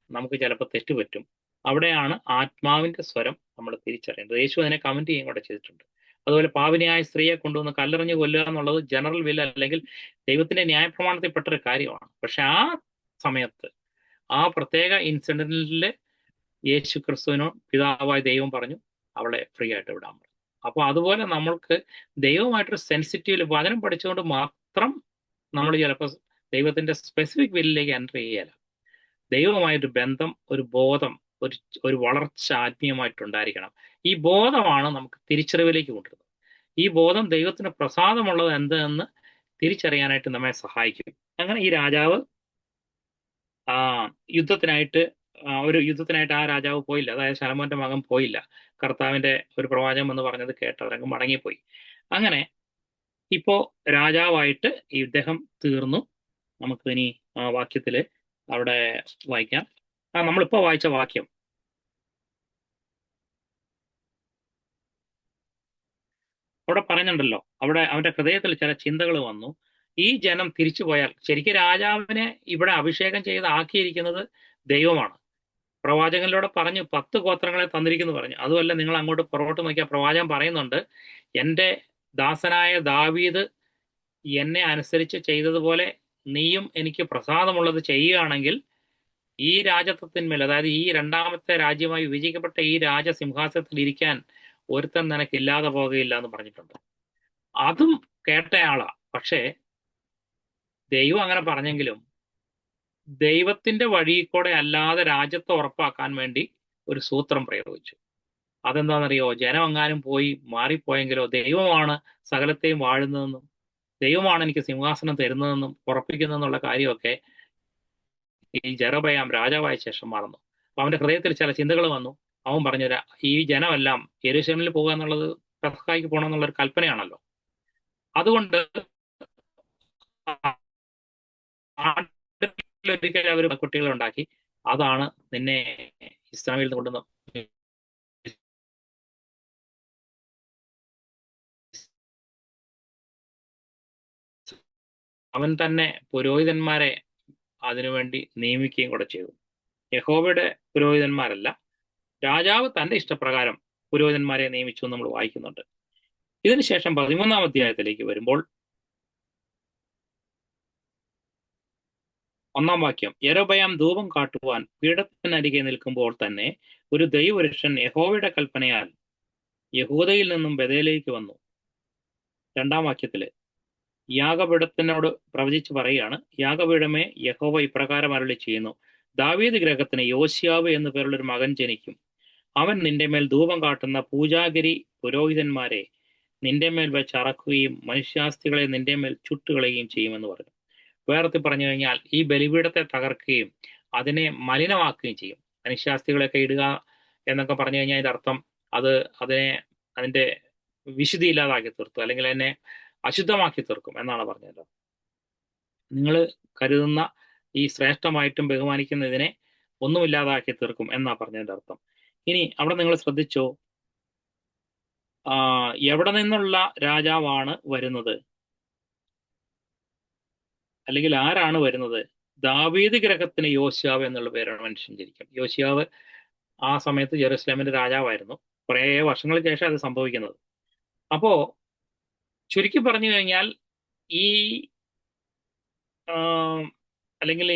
നമുക്ക് ചിലപ്പോൾ തെറ്റുപറ്റും. അവിടെയാണ് ആത്മാവിന്റെ സ്വരം നമ്മൾ തിരിച്ചറിയേണ്ടത്. യേശു അതിനെ കമന്റ് ചെയ്യുകയും കൂടെ ചെയ്തിട്ടുണ്ട്. അതുപോലെ പാപിനിയായ സ്ത്രീയെ കൊണ്ടുവന്ന് കല്ലെറിഞ്ഞ് കൊല്ലുക എന്നുള്ളത് ജനറൽ വില്ല അല്ലെങ്കിൽ ദൈവത്തിന്റെ ന്യായപ്രമാണത്തിൽപ്പെട്ടൊരു കാര്യമാണ്. പക്ഷെ ആ സമയത്ത് ആ പ്രത്യേക ഇൻസിഡന്റില് യേശു ക്രിസ്തുവിനോ പിതാവായ ദൈവം പറഞ്ഞു അവളെ ഫ്രീ ആയിട്ട് വിടാൻ പറഞ്ഞു. അപ്പൊ അതുപോലെ നമ്മൾക്ക് ദൈവമായിട്ടൊരു സെൻസിറ്റീവ് വചനം പഠിച്ചുകൊണ്ട് മാത്രം നമ്മൾ ചിലപ്പോൾ ദൈവത്തിന്റെ സ്പെസിഫിക് വില്ലിലേക്ക് എൻ്റർ ചെയ്യല. ദൈവമായിട്ട് ബന്ധം, ഒരു ബോധം, ഒരു വളർച്ച ആത്മീയമായിട്ടുണ്ടായിരിക്കണം. ഈ ബോധമാണ് നമുക്ക് തിരിച്ചറിവിലേക്ക് കൊണ്ടുവരുന്നത്. ഈ ബോധം ദൈവത്തിന് പ്രസാദമുള്ളത് എന്തെന്ന് തിരിച്ചറിയാനായിട്ട് നമ്മെ സഹായിക്കും. അങ്ങനെ ഈ രാജാവ് യുദ്ധത്തിനായിട്ട് ആ രാജാവ് പോയില്ല. അതായത് ശലോമോന്റെ മകൻ പോയില്ല. കർത്താവിന്റെ ഒരു പ്രവാചകം എന്ന് പറഞ്ഞത് കേട്ട് അവരങ്ങ് മടങ്ങിപ്പോയി. അങ്ങനെ ഇപ്പോ രാജാവായിട്ട് ഇദ്ദേഹം തീർന്നു. നമുക്ക് ഇനി വാക്യത്തില് അവിടെ വായിക്കാം. നമ്മളിപ്പോ വായിച്ച വാക്യം അവിടെ പറയുന്നുണ്ടല്ലോ, അവിടെ അവന്റെ ഹൃദയത്തിൽ ചില ചിന്തകൾ വന്നു. ഈ ജനം തിരിച്ചു പോയാൽ, ശരിക്കും രാജാവിനെ ഇവിടെ അഭിഷേകം ചെയ്ത് ആക്കിയിരിക്കുന്നത് ദൈവമാണ്. പ്രവാചകനിലൂടെ പറഞ്ഞു 10 ഗോത്രങ്ങളെ തന്നിരിക്കുന്നു പറഞ്ഞു. അതുമല്ല, നിങ്ങൾ അങ്ങോട്ട് പുറകോട്ട് നോക്കിയ പ്രവാചകൻ പറയുന്നുണ്ട്, എൻ്റെ ദാസനായ ദാവീദ് എന്നെ അനുസരിച്ച് ചെയ്തതുപോലെ നീയും എനിക്ക് പ്രസാദമുള്ളത് ചെയ്യുകയാണെങ്കിൽ ഈ രാജത്വത്തിന്മേൽ, അതായത് ഈ രണ്ടാമത്തെ രാജ്യമായി വിഭജിക്കപ്പെട്ട ഈ രാജസിംഹാസനത്തിൽ ഇരിക്കാൻ ഒരുത്തൻ നിനക്കില്ലാതെ പോകുകയില്ല എന്ന് പറഞ്ഞിട്ടുണ്ട്. അതും കേട്ടയാളാ. പക്ഷേ ദൈവം അങ്ങനെ പറഞ്ഞെങ്കിലും ദൈവത്തിന്റെ വഴി കൂടെ അല്ലാതെ രാജ്യത്തെ ഉറപ്പാക്കാൻ വേണ്ടി ഒരു സൂത്രം പ്രയോഗിച്ചു. അതെന്താണെന്നറിയോ? ജനം എങ്ങാനും പോയി മാറിപ്പോയെങ്കിലോ ദൈവമാണ് സകലത്തെയും വാഴുന്നതെന്നും ദൈവമാണ് എനിക്ക് സിംഹാസനം തരുന്നതെന്നും ഉറപ്പിക്കുന്നതെന്നുള്ള കാര്യമൊക്കെ ഈ ജെറബയാം രാജാവായ ശേഷം മറന്നു. അപ്പൊ അവന്റെ ഹൃദയത്തിൽ ചില ചിന്തകൾ വന്നു. അവൻ പറഞ്ഞു, ഈ ജനമെല്ലാം യെരൂശലേമിൽ പോകുക എന്നുള്ളത് പെസഹായ്ക്ക് പോകണം എന്നുള്ളൊരു കൽപ്പനയാണല്ലോ. അതുകൊണ്ട് ഒരിക്കൽ അവർ കുട്ടികളെ ഉണ്ടാക്കി, അതാണ് നിന്നെ ഇസ്രായേലിൽ കൊണ്ടുവന്ന് അവൻ തന്നെ പുരോഹിതന്മാരെ അതിനുവേണ്ടി നിയമിക്കുകയും കൂടെ ചെയ്തു. യഹോവയുടെ പുരോഹിതന്മാരല്ല, രാജാവ് തന്റെ ഇഷ്ടപ്രകാരം പുരോഹിതന്മാരെ നിയമിച്ചു എന്ന് നമ്മൾ വായിക്കുന്നുണ്ട്. ഇതിനുശേഷം 13-ാം അധ്യായത്തിലേക്ക് വരുമ്പോൾ 1-ാം വാക്യം, യെരൊബയാം ധൂപം കാട്ടുവാൻ പീഠത്തിനരികെ നിൽക്കുമ്പോൾ തന്നെ ഒരു ദൈവപുരുഷൻ യഹോവയുടെ കൽപ്പനയാൽ യഹൂദയിൽ നിന്നും ബഥേലിലേക്ക് വന്നു. 2-ാം വാക്യത്തില് യാഗപീഠത്തിനോട് പ്രവചിച്ച് പറയുകയാണ്, യാഗപീഠമേ, യഹോവ ഇപ്രകാരം അരുളി ചെയ്യുന്നു, ദാവീദ് ഗൃഹത്തിന് യോശിയാവ് എന്നു പേരുള്ളൊരു മകൻ ജനിക്കും. അവൻ നിന്റെ മേൽ ധൂപം കാട്ടുന്ന പൂജാഗിരി പുരോഹിതന്മാരെ നിന്റെ മേൽ വെച്ച് അറക്കുകയും മനുഷ്യാസ്തികളെ നിന്റെ മേൽ ചുട്ടുകളയുകയും ചെയ്യുമെന്ന് പറഞ്ഞു. വേർത്തി പറഞ്ഞു കഴിഞ്ഞാൽ ഈ ബലിപീഠത്തെ തകർക്കുകയും അതിനെ മലിനമാക്കുകയും ചെയ്യും. മനുഷ്യാസ്തികളെയൊക്കെ ഇടുക എന്നൊക്കെ പറഞ്ഞു കഴിഞ്ഞാൽ ഇതിന്റെ അർത്ഥം അതിന്റെ വിശുദ്ധി ഇല്ലാതാക്കി തീർത്തു, അല്ലെങ്കിൽ അതിനെ അശുദ്ധമാക്കി തീർക്കും എന്നാണ് പറഞ്ഞത്. നിങ്ങൾ കരുതുന്ന ഈ ശ്രേഷ്ഠമായിട്ടും ബഹുമാനിക്കുന്ന ഇതിനെ ഒന്നുമില്ലാതാക്കി തീർക്കും എന്നാ പറഞ്ഞതിന്റെ അർത്ഥം. ഇനി അവിടെ നിങ്ങൾ ശ്രദ്ധിച്ചോ, എവിടെ നിന്നുള്ള രാജാവാണ് വരുന്നത്, അല്ലെങ്കിൽ ആരാണ് വരുന്നത്? ദാവീദ് ഗൃഹത്തിന് യോശിയാവ് എന്നുള്ള പേരാണ് മനുഷ്യൻ ജനിക്കും. യോശിയാവ് ആ സമയത്ത് ജെറുസലേമിന്റെ രാജാവായിരുന്നു. കുറേ വർഷങ്ങൾക്ക് ശേഷം അത് സംഭവിക്കുന്നത്. അപ്പോ ചുരുക്കി പറഞ്ഞു കഴിഞ്ഞാൽ ഈ അല്ലെങ്കിൽ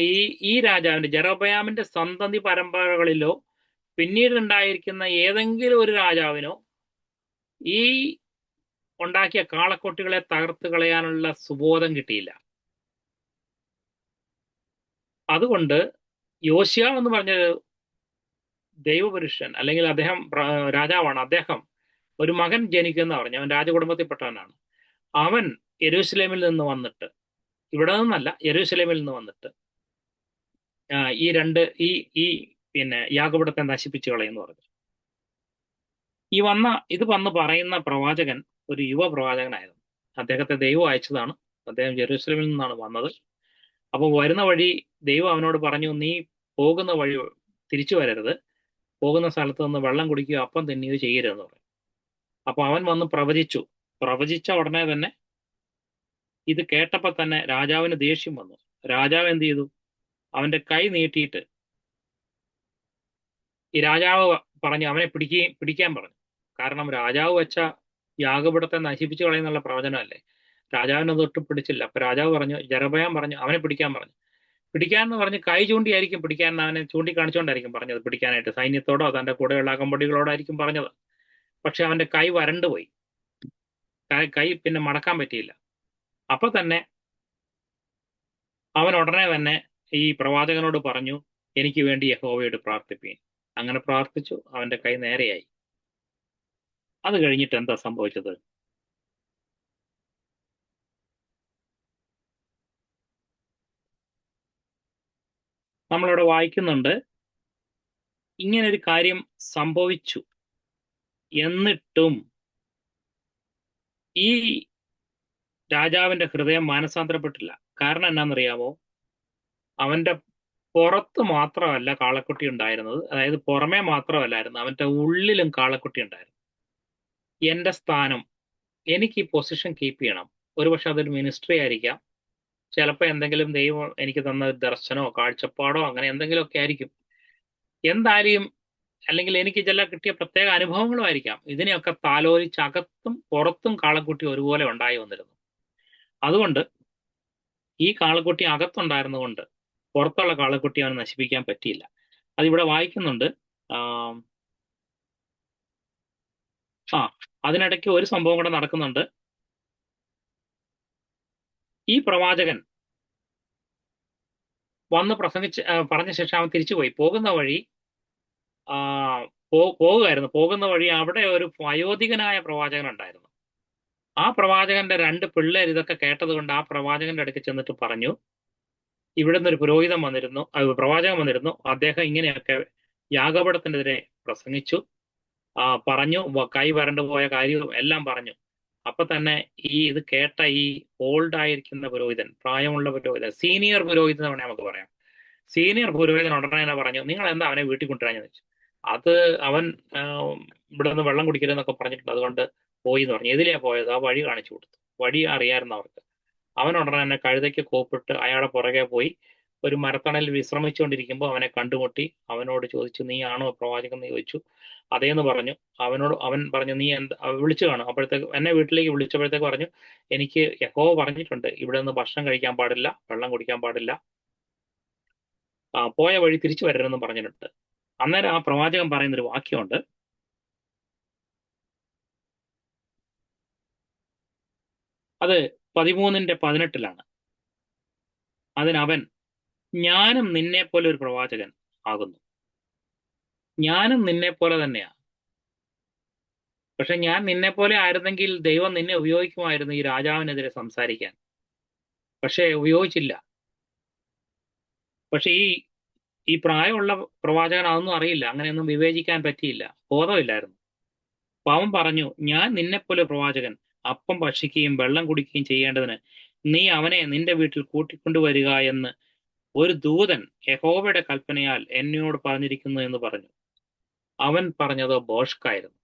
ഈ രാജാവിന്റെ ജെറൊബയാമിന്റെ സന്തതി പരമ്പരകളിലോ പിന്നീട് ഉണ്ടായിരിക്കുന്ന ഏതെങ്കിലും ഒരു രാജാവിനോ ഈ ഉണ്ടാക്കിയ കാളക്കൊട്ടികളെ തകർത്ത് കളയാനുള്ള സുബോധം കിട്ടിയില്ല. അതുകൊണ്ട് യോശിയാവ് എന്ന് പറഞ്ഞ ദൈവപുരുഷൻ, അല്ലെങ്കിൽ അദ്ദേഹം രാജാവാണ്, അദ്ദേഹം ഒരു മകൻ ജനിക്കുന്ന പറഞ്ഞു. അവൻ രാജകുടുംബത്തിൽപ്പെട്ടവനാണ്. അവൻ യെരൂശലേമിൽ നിന്ന് വന്നിട്ട്, ഇവിടെ നിന്നല്ല, യെരൂശലേമിൽ നിന്ന് വന്നിട്ട് ഈ രണ്ട് ഈ ഈ പിന്നെ യാഗപീഠത്തെ നശിപ്പിച്ചു കളയെന്ന് പറഞ്ഞു. ഇത് വന്ന് പറയുന്ന പ്രവാചകൻ ഒരു യുവ പ്രവാചകനായിരുന്നു. അദ്ദേഹത്തെ ദൈവം അയച്ചതാണ്. അദ്ദേഹം ജെറൂസലേമിൽ നിന്നാണ് വന്നത്. അപ്പോൾ വരുന്ന വഴി ദൈവം അവനോട് പറഞ്ഞു, നീ പോകുന്ന വഴി തിരിച്ചു വരരുത്, പോകുന്ന സ്ഥലത്ത് നിന്ന് വെള്ളം കുടിക്കുകയോ അപ്പം തിന്നുകയോ ചെയ്യരുതെന്ന് പറഞ്ഞു. അപ്പൊ അവൻ വന്ന് പ്രവചിച്ച ഉടനെ തന്നെ ഇത് കേട്ടപ്പോ തന്നെ രാജാവിന് ദേഷ്യം വന്നു. രാജാവ് എന്ത് ചെയ്തു? അവന്റെ കൈ നീട്ടിയിട്ട് ഈ രാജാവ് പറഞ്ഞു അവനെ പിടിക്കാൻ പറഞ്ഞു. കാരണം രാജാവ് വെച്ച യാഗപീഠത്തെ നശിപ്പിച്ചു കളയുന്നുള്ള പ്രവചനമല്ലേ. രാജാവിനെ തൊട്ട് പിടിച്ചില്ല. അപ്പൊ രാജാവ് പറഞ്ഞു, ജെറബയാം പറഞ്ഞു അവനെ പിടിക്കാൻ പറഞ്ഞു. പിടിക്കാന്ന് പറഞ്ഞ് കൈ ചൂണ്ടിയായിരിക്കും പിടിക്കാൻ, അവനെ ചൂണ്ടിക്കാണിച്ചുകൊണ്ടായിരിക്കും പറഞ്ഞത് പിടിക്കാനായിട്ട്. സൈന്യത്തോടോ തന്റെ കൂടെയുള്ള അകമ്പടികളോടായിരിക്കും പറഞ്ഞത്. പക്ഷെ അവന്റെ കൈ വരണ്ടുപോയി. കൈ പിന്നെ മടക്കാൻ പറ്റിയില്ല. അപ്പൊ തന്നെ അവൻ ഉടനെ തന്നെ ഈ പ്രവാചകനോട് പറഞ്ഞു, എനിക്ക് വേണ്ടി യഹോവയോട് പ്രാർത്ഥിപ്പീൻ. അങ്ങനെ പ്രാർത്ഥിച്ചു. അവന്റെ കൈ നേരെയായി. അത് കഴിഞ്ഞിട്ട് എന്താ സംഭവിച്ചത്? നമ്മളിവിടെ വായിക്കുന്നുണ്ട്, ഇങ്ങനൊരു കാര്യം സംഭവിച്ചു. എന്നിട്ടും ഈ രാജാവിന്റെ ഹൃദയം മാനസാന്തരപ്പെട്ടില്ല. കാരണം എന്നാണെന്നറിയാമോ? അവന്റെ പുറത്ത് മാത്രമല്ല കാളക്കുട്ടി ഉണ്ടായിരുന്നത്, അതായത് പുറമേ മാത്രമല്ലായിരുന്നു, അവന്റെ ഉള്ളിലും കാളക്കുട്ടി ഉണ്ടായിരുന്നു. എന്റെ സ്ഥാനം, എനിക്ക് ഈ പൊസിഷൻ കീപ്പ് ചെയ്യണം. ഒരുപക്ഷെ അതൊരു മിനിസ്ട്രി ആയിരിക്കാം, ചിലപ്പോൾ എന്തെങ്കിലും ദൈവം എനിക്ക് തന്ന ദർശനമോ കാഴ്ചപ്പാടോ അങ്ങനെ എന്തെങ്കിലുമൊക്കെ ആയിരിക്കും. എന്തായാലും അല്ലെങ്കിൽ എനിക്ക് ചില കിട്ടിയ പ്രത്യേക അനുഭവങ്ങളും ആയിരിക്കാം. ഇതിനെയൊക്കെ താലോലിച്ച് അകത്തും പുറത്തും കാളക്കുട്ടി ഒരുപോലെ ഉണ്ടായി വന്നിരുന്നു. അതുകൊണ്ട് ഈ കാളക്കുട്ടി അകത്തുണ്ടായിരുന്നുകൊണ്ട് പുറത്തുള്ള കാളക്കുട്ടി അവന് നശിപ്പിക്കാൻ പറ്റിയില്ല. അതിവിടെ വായിക്കുന്നുണ്ട്. അതിനിടയ്ക്ക് ഒരു സംഭവം കൂടെ നടക്കുന്നുണ്ട്. ഈ പ്രവാചകൻ വന്ന് പറഞ്ഞ ശേഷം അവൻ തിരിച്ചുപോയി. പോകുന്ന വഴി പോകുന്ന വഴി അവിടെ ഒരു വയോധികനായ പ്രവാചകൻ ഉണ്ടായിരുന്നു. ആ പ്രവാചകന്റെ 2 പിള്ളേർ ഇതൊക്കെ കേട്ടത് കൊണ്ട് ആ പ്രവാചകന്റെ അടുക്ക് ചെന്നിട്ട് പറഞ്ഞു, ഇവിടുന്ന് ഒരു പ്രവാചകൻ വന്നിരുന്നു. അദ്ദേഹം ഇങ്ങനെയൊക്കെ യാഗപീഠത്തിനെതിരെ പ്രസംഗിച്ചു, പറഞ്ഞു, കൈ വരണ്ടു പോയ കാര്യവും എല്ലാം പറഞ്ഞു. അപ്പൊ തന്നെ ഇത് കേട്ട ഈ ഓൾഡ് ആയിരിക്കുന്ന പുരോഹിതൻ, പ്രായമുള്ള പുരോഹിതൻ, സീനിയർ പുരോഹിതൻ എന്ന് നമുക്ക് പറയാം. സീനിയർ പുരോഹിതൻ ഉടനെ തന്നെ പറഞ്ഞു, നിങ്ങൾ എന്താ അവനെ വീട്ടിൽ കൊണ്ടുവരാഞ്ഞെന്ന് വെച്ചു. അത് അവൻ ഇവിടെ നിന്ന് വെള്ളം കുടിക്കരുതെന്നൊക്കെ പറഞ്ഞിട്ടുണ്ട്, അതുകൊണ്ട് പോയി എന്ന് പറഞ്ഞു. എതിലെയാ പോയത്? ആ വഴി കാണിച്ചു കൊടുത്തു. വഴി അറിയാമായിരുന്നു അവർക്ക്. അവൻ ഉടനെ തന്നെ കഴുതയ്ക്ക് കോപ്പിട്ട് അയാളെ പുറകെ പോയി ഒരു മരത്തണലിൽ വിശ്രമിച്ചുകൊണ്ടിരിക്കുമ്പോൾ അവനെ കണ്ടുമുട്ടി. അവനോട് ചോദിച്ചു, നീ ആണോ പ്രവാചകൻ എന്ന് ചോദിച്ചു. അതേന്ന് പറഞ്ഞു. അവൻ പറഞ്ഞു, നീ വിളിച്ചു കാണും. അപ്പോഴത്തേക്ക് എന്നെ വീട്ടിലേക്ക് വിളിച്ചപ്പോഴത്തേക്ക് പറഞ്ഞു, എനിക്ക് യഹോവ പറഞ്ഞിട്ടുണ്ട് ഇവിടെ നിന്ന് ഭക്ഷണം കഴിക്കാൻ പാടില്ല, വെള്ളം കുടിക്കാൻ പാടില്ല, പോയ വഴി തിരിച്ചു വരരുതെന്ന് പറഞ്ഞിട്ടുണ്ട്. അന്നേരം ആ പ്രവാചകൻ പറയുന്നൊരു വാക്യമുണ്ട്, അത് 13:18 അതിനവൻ, ഞാനും നിന്നെ പോലെ ഒരു പ്രവാചകൻ ആകുന്നു. ഞാനും നിന്നെ പോലെ തന്നെയാ. പക്ഷെ ഞാൻ നിന്നെ പോലെ ആയിരുന്നെങ്കിൽ ദൈവം നിന്നെ ഉപയോഗിക്കുമായിരുന്നു ഈ രാജാവിനെതിരെ സംസാരിക്കാൻ. പക്ഷെ ഉപയോഗിച്ചില്ല. പക്ഷെ ഈ പ്രായമുള്ള പ്രവാചകൻ അതൊന്നും അറിയില്ല, അങ്ങനെയൊന്നും വിവേചിക്കാൻ പറ്റിയില്ല, ബോധമില്ലായിരുന്നു. അപ്പൊ അവൻ പറഞ്ഞു, ഞാൻ നിന്നെപ്പോലെ പ്രവാചകൻ അപ്പം ഭക്ഷിക്കുകയും വെള്ളം കുടിക്കുകയും ചെയ്യേണ്ടതിന് നീ അവനെ നിന്റെ വീട്ടിൽ കൂട്ടിക്കൊണ്ടുവരിക എന്ന് ഒരു ദൂതൻ യഹോവയുടെ കൽപ്പനയാൽ എന്നോട് പറഞ്ഞിരിക്കുന്നു എന്ന് പറഞ്ഞു. അവൻ പറഞ്ഞത് ബോഷ്കായിരുന്നു.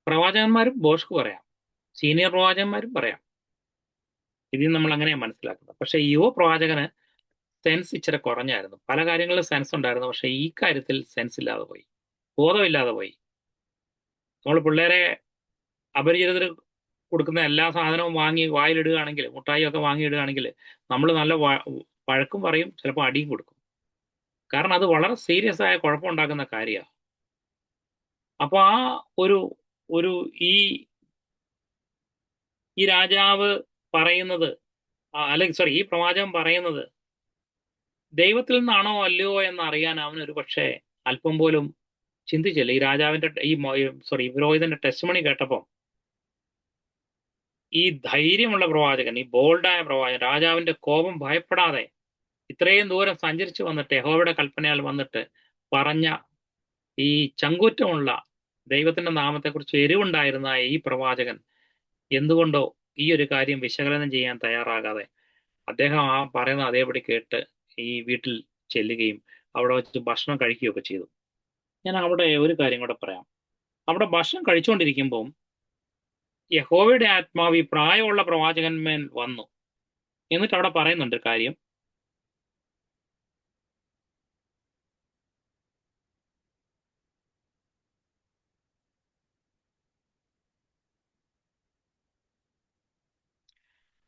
പ്രവാചകന്മാരും ബോഷ്ക്ക് പറയാം, സീനിയർ പ്രവാചകന്മാരും പറയാം. ഇതിൽ നമ്മൾ അങ്ങനെയാണ് മനസ്സിലാക്കുന്നത്. പക്ഷെ യുവ പ്രവാചകന് സെൻസ് ഇച്ചിരി കുറഞ്ഞായിരുന്നു. പല കാര്യങ്ങളിലും സെൻസ് ഉണ്ടായിരുന്നു, പക്ഷെ ഈ കാര്യത്തിൽ സെൻസ് ഇല്ലാതെ പോയി, ബോധമില്ലാതെ പോയി. നമ്മൾ പിള്ളേരെ അപരിചിതർ കൊടുക്കുന്ന എല്ലാ സാധനവും വാങ്ങി വായിലിടുകയാണെങ്കിൽ, മുട്ടായി ഒക്കെ വാങ്ങിയിടുകയാണെങ്കിൽ നമ്മൾ നല്ല വഴക്കും പറയും, ചിലപ്പോൾ അടിയും കൊടുക്കും. കാരണം അത് വളരെ സീരിയസ് ആയ കുഴപ്പമുണ്ടാക്കുന്ന കാര്യമാണ്. അപ്പൊ ഒരു ഈ രാജാവ് പറയുന്നത്, അല്ലെങ്കിൽ ഈ പ്രവാചകൻ പറയുന്നത് ദൈവത്തിൽ നിന്നാണോ അല്ലയോ എന്ന് അറിയാൻ അവനൊരു പക്ഷേ അല്പം പോലും ചിന്തിച്ചില്ല ഈ രാജാവിന്റെ പുരോഹിതന്റെ ടെസ്റ്റിമണി കേട്ടപ്പോൾ ഈ ധൈര്യമുള്ള പ്രവാചകൻ, ഈ ബോൾഡായ പ്രവാചകൻ, രാജാവിന്റെ കോപം ഭയപ്പെടാതെ ഇത്രയും ദൂരം സഞ്ചരിച്ചു വന്നിട്ട് യഹോവയുടെ കൽപ്പനയാൽ വന്നിട്ട് പറഞ്ഞ ഈ ചങ്കൂറ്റമുള്ള ദൈവത്തിന്റെ നാമത്തെക്കുറിച്ച് എരിവുണ്ടായിരുന്ന ഈ പ്രവാചകൻ എന്തുകൊണ്ടോ ഈ ഒരു കാര്യം വിശകലനം ചെയ്യാൻ തയ്യാറാകാതെ അദ്ദേഹം ആ പറയുന്ന അതേപടി കേട്ട് ഈ വീട്ടിൽ ചെല്ലുകയും അവിടെ വെച്ച് ഭക്ഷണം കഴിക്കുകയൊക്കെ ചെയ്തു. ഞാൻ അവിടെ ഒരു കാര്യം കൂടെ പറയാം. അവിടെ ഭക്ഷണം കഴിച്ചുകൊണ്ടിരിക്കുമ്പോൾ യഹോവയുടെ ആത്മാവ് ഈ പ്രായമുള്ള പ്രവാചകന്മേൽ വന്നു. എന്നിട്ട് അവിടെ പറയുന്നുണ്ട് കാര്യം,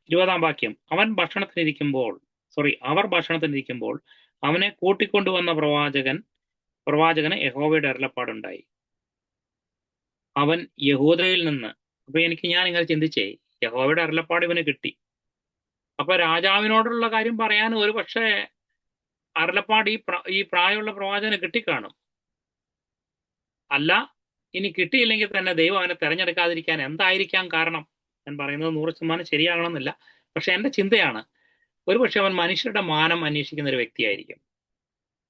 20-ാം വാക്യം. അവർ ഭക്ഷണത്തിനിരിക്കുമ്പോൾ അവനെ കൂട്ടിക്കൊണ്ടുവന്ന പ്രവാചകന് യഹോവയുടെ അരുളപ്പാടുണ്ടായി. അവൻ യഹൂദയിൽ നിന്ന്. അപ്പൊ ഞാൻ ഇങ്ങനെ ചിന്തിച്ചേ, യഹോവയുടെ അരുളപ്പാട് ഇവന് കിട്ടി. അപ്പൊ രാജാവിനോടുള്ള കാര്യം പറയാൻ ഒരു പക്ഷേ അരുളപ്പാട് ഈ പ്രായമുള്ള പ്രവാചകന് കിട്ടിക്കാണും. അല്ല, ഇനി കിട്ടിയില്ലെങ്കിൽ തന്നെ ദൈവം അവനെ തെരഞ്ഞെടുക്കാതിരിക്കാൻ എന്തായിരിക്കാം കാരണം? ഞാൻ പറയുന്നത് 100% ശരിയാകണമെന്നില്ല. പക്ഷെ എന്റെ ചിന്തയാണ്, ഒരുപക്ഷെ അവൻ മനുഷ്യരുടെ മാനം അന്വേഷിക്കുന്ന ഒരു വ്യക്തിയായിരിക്കും.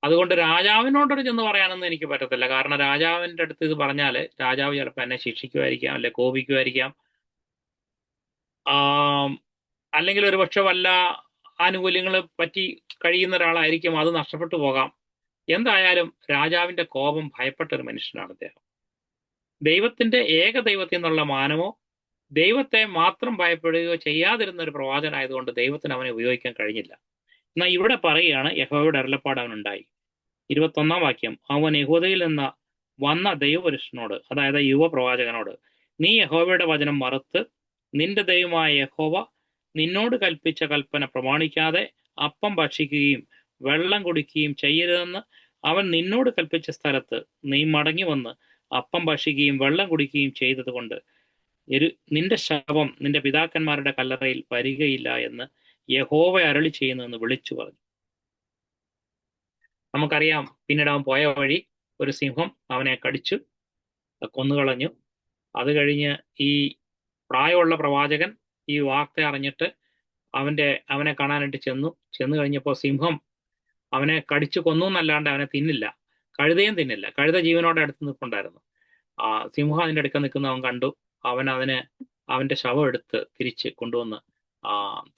അതുകൊണ്ട് രാജാവിനോടൊരു ചെന്ന് പറയാനൊന്നും എനിക്ക് പറ്റത്തില്ല. കാരണം രാജാവിന്റെ അടുത്ത് ഇത് പറഞ്ഞാല് രാജാവ് ചിലപ്പോൾ എന്നെ ശിക്ഷിക്കുമായിരിക്കാം, അല്ലെ കോപിക്കുമായിരിക്കാം, അല്ലെങ്കിൽ ഒരുപക്ഷെ വല്ല ആനുകൂല്യങ്ങൾ പറ്റി കഴിയുന്ന ഒരാളായിരിക്കും, അത് നഷ്ടപ്പെട്ടു പോകാം. എന്തായാലും രാജാവിന്റെ കോപം ഭയപ്പെട്ട ഒരു മനുഷ്യനാണ് അദ്ദേഹം. ദൈവത്തിന്റെ ഏകദൈവത്തിൽ നിന്നുള്ള മാനമോ ദൈവത്തെ മാത്രം ഭയപ്പെടുകയോ ചെയ്യാതിരുന്ന ഒരു പ്രവാചകനായതുകൊണ്ട് ദൈവത്തിന് അവനെ ഉപയോഗിക്കാൻ കഴിഞ്ഞില്ല. എന്നാൽ ഇവിടെ പറയുകയാണ് യഹോവയുടെ അരുളപ്പാട് അവനുണ്ടായി. 21-ാം വാക്യം. അവൻ യഹൂദയിൽ നിന്ന് വന്ന ദൈവപുരുഷനോട്, അതായത് യുവപ്രവാചകനോട്, നീ യഹോവയുടെ വചനം മറുത്ത് നിന്റെ ദൈവമായ യഹോവ നിന്നോട് കൽപ്പിച്ച കൽപ്പന പ്രമാണിക്കാതെ അപ്പം ഭക്ഷിക്കുകയും വെള്ളം കുടിക്കുകയും ചെയ്യരുതെന്ന് അവൻ നിന്നോട് കൽപ്പിച്ച സ്ഥലത്ത് നീ മടങ്ങി വന്ന് അപ്പം ഭക്ഷിക്കുകയും വെള്ളം കുടിക്കുകയും ചെയ്തത് കൊണ്ട് നിന്റെ ശവം നിന്റെ പിതാക്കന്മാരുടെ കല്ലറയിൽ വരികയില്ല എന്ന് യഹോവ അരുളി ചെയ്യുന്നുവെന്ന് വിളിച്ചു പറഞ്ഞു. നമുക്കറിയാം, പിന്നീട് അവൻ പോയ വഴി ഒരു സിംഹം അവനെ കടിച്ചു കൊന്നുകളഞ്ഞു. അത് കഴിഞ്ഞ് ഈ പ്രായമുള്ള പ്രവാചകൻ ഈ വാർത്ത അറിഞ്ഞിട്ട് അവനെ കാണാനായിട്ട് ചെന്നു കഴിഞ്ഞപ്പോൾ സിംഹം അവനെ കടിച്ചു കൊന്നു എന്നല്ലാണ്ട് അവനെ തിന്നില്ല, കഴുതയും തിന്നില്ല. കഴുത ജീവനോടെ അടുത്ത് നിൽപ്പുണ്ടായിരുന്നു. സിംഹം അതിൻ്റെ അടുക്ക നിൽക്കുന്ന അവൻ കണ്ടു. അവന്റെ ശവം എടുത്ത് തിരിച്ച് കൊണ്ടുവന്ന്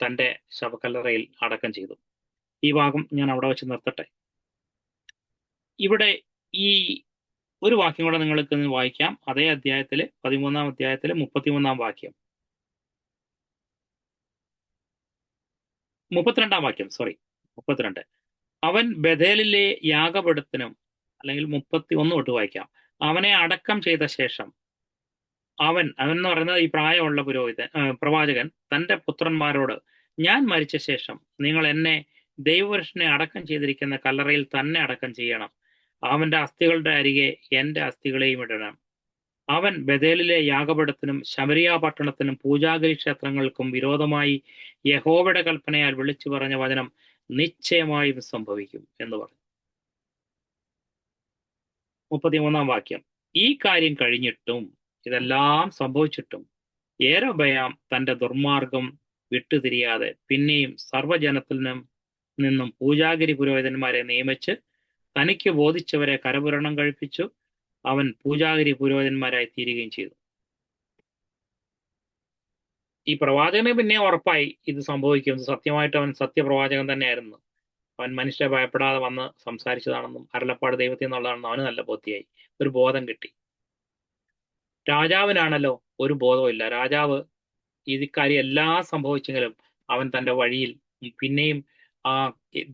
തൻ്റെ ശവക്കല്ലറയിൽ അടക്കം ചെയ്തു. ഈ ഭാഗം ഞാൻ അവിടെ വെച്ച് നിർത്തട്ടെ. ഇവിടെ ഈ ഒരു വാക്യം കൂടെ നിങ്ങൾക്ക് വായിക്കാം. അതേ അധ്യായത്തില് 13-ാം അധ്യായത്തില് 33-ാം വാക്യം, 32-ാം വാക്യം, 32. അവൻ ബഥേലിലെ യാഗപീഠത്തിനും, അല്ലെങ്കിൽ 31 തൊട്ട് വായിക്കാം. അവനെ അടക്കം ചെയ്ത ശേഷം അവൻ എന്ന് പറയുന്നത് ഈ പ്രായമുള്ള പ്രവാചകൻ തന്റെ പുത്രന്മാരോട്, ഞാൻ മരിച്ച ശേഷം നിങ്ങൾ എന്നെ ദൈവപുരുഷനെ അടക്കം ചെയ്തിരിക്കുന്ന കല്ലറയിൽ തന്നെ അടക്കം ചെയ്യണം. അവന്റെ അസ്ഥികളുടെ അരികെ എന്റെ അസ്ഥികളെയും ഇടണം. അവൻ ബഥേലിലെ യാഗപീഠത്തിനും ശമരിയ പട്ടണത്തിനും പൂജാഗിരി ക്ഷേത്രങ്ങൾക്കും വിരോധമായി യഹോവയുടെ കൽപ്പനയാൽ വിളിച്ചു പറഞ്ഞ വചനം നിശ്ചയമായും സംഭവിക്കും എന്ന് പറഞ്ഞു. 33-ാം വാക്യം. ഈ കാര്യം കഴിഞ്ഞിട്ടും, ഇതെല്ലാം സംഭവിച്ചിട്ടും യെരൊബെയാം തന്റെ ദുർമാർഗം വിട്ടുതിരിയാതെ പിന്നെയും സർവ്വജനത്തിൽ നിന്നും പൂജാഗിരി പുരോഹിതന്മാരെ നിയമിച്ച് തനിക്ക് ബോധിച്ചവരെ കരപൂരണം കഴിപ്പിച്ചു. അവൻ പൂജാഗിരി പുരോഹിതന്മാരായി തീരുകയും ചെയ്തു. ഈ പ്രവാചകനെ പിന്നെ ഉറപ്പായി ഇത് സംഭവിക്കും. സത്യമായിട്ട് അവൻ സത്യപ്രവാചകൻ തന്നെയായിരുന്നു. അവൻ മനുഷ്യരെ ഭയപ്പെടാതെ വന്ന് സംസാരിച്ചതാണെന്നും അരുളപ്പാട് ദൈവത്തിൽ നിന്നുള്ളതാണെന്നും അവന് നല്ല ബോധ്യമായി, ഒരു ബോധം കിട്ടി. രാജാവിനാണല്ലോ ഒരു ബോധവുമില്ല. രാജാവ് ഇക്കാര്യം എല്ലാം സംഭവിച്ചെങ്കിലും അവൻ തന്റെ വഴിയിൽ പിന്നെയും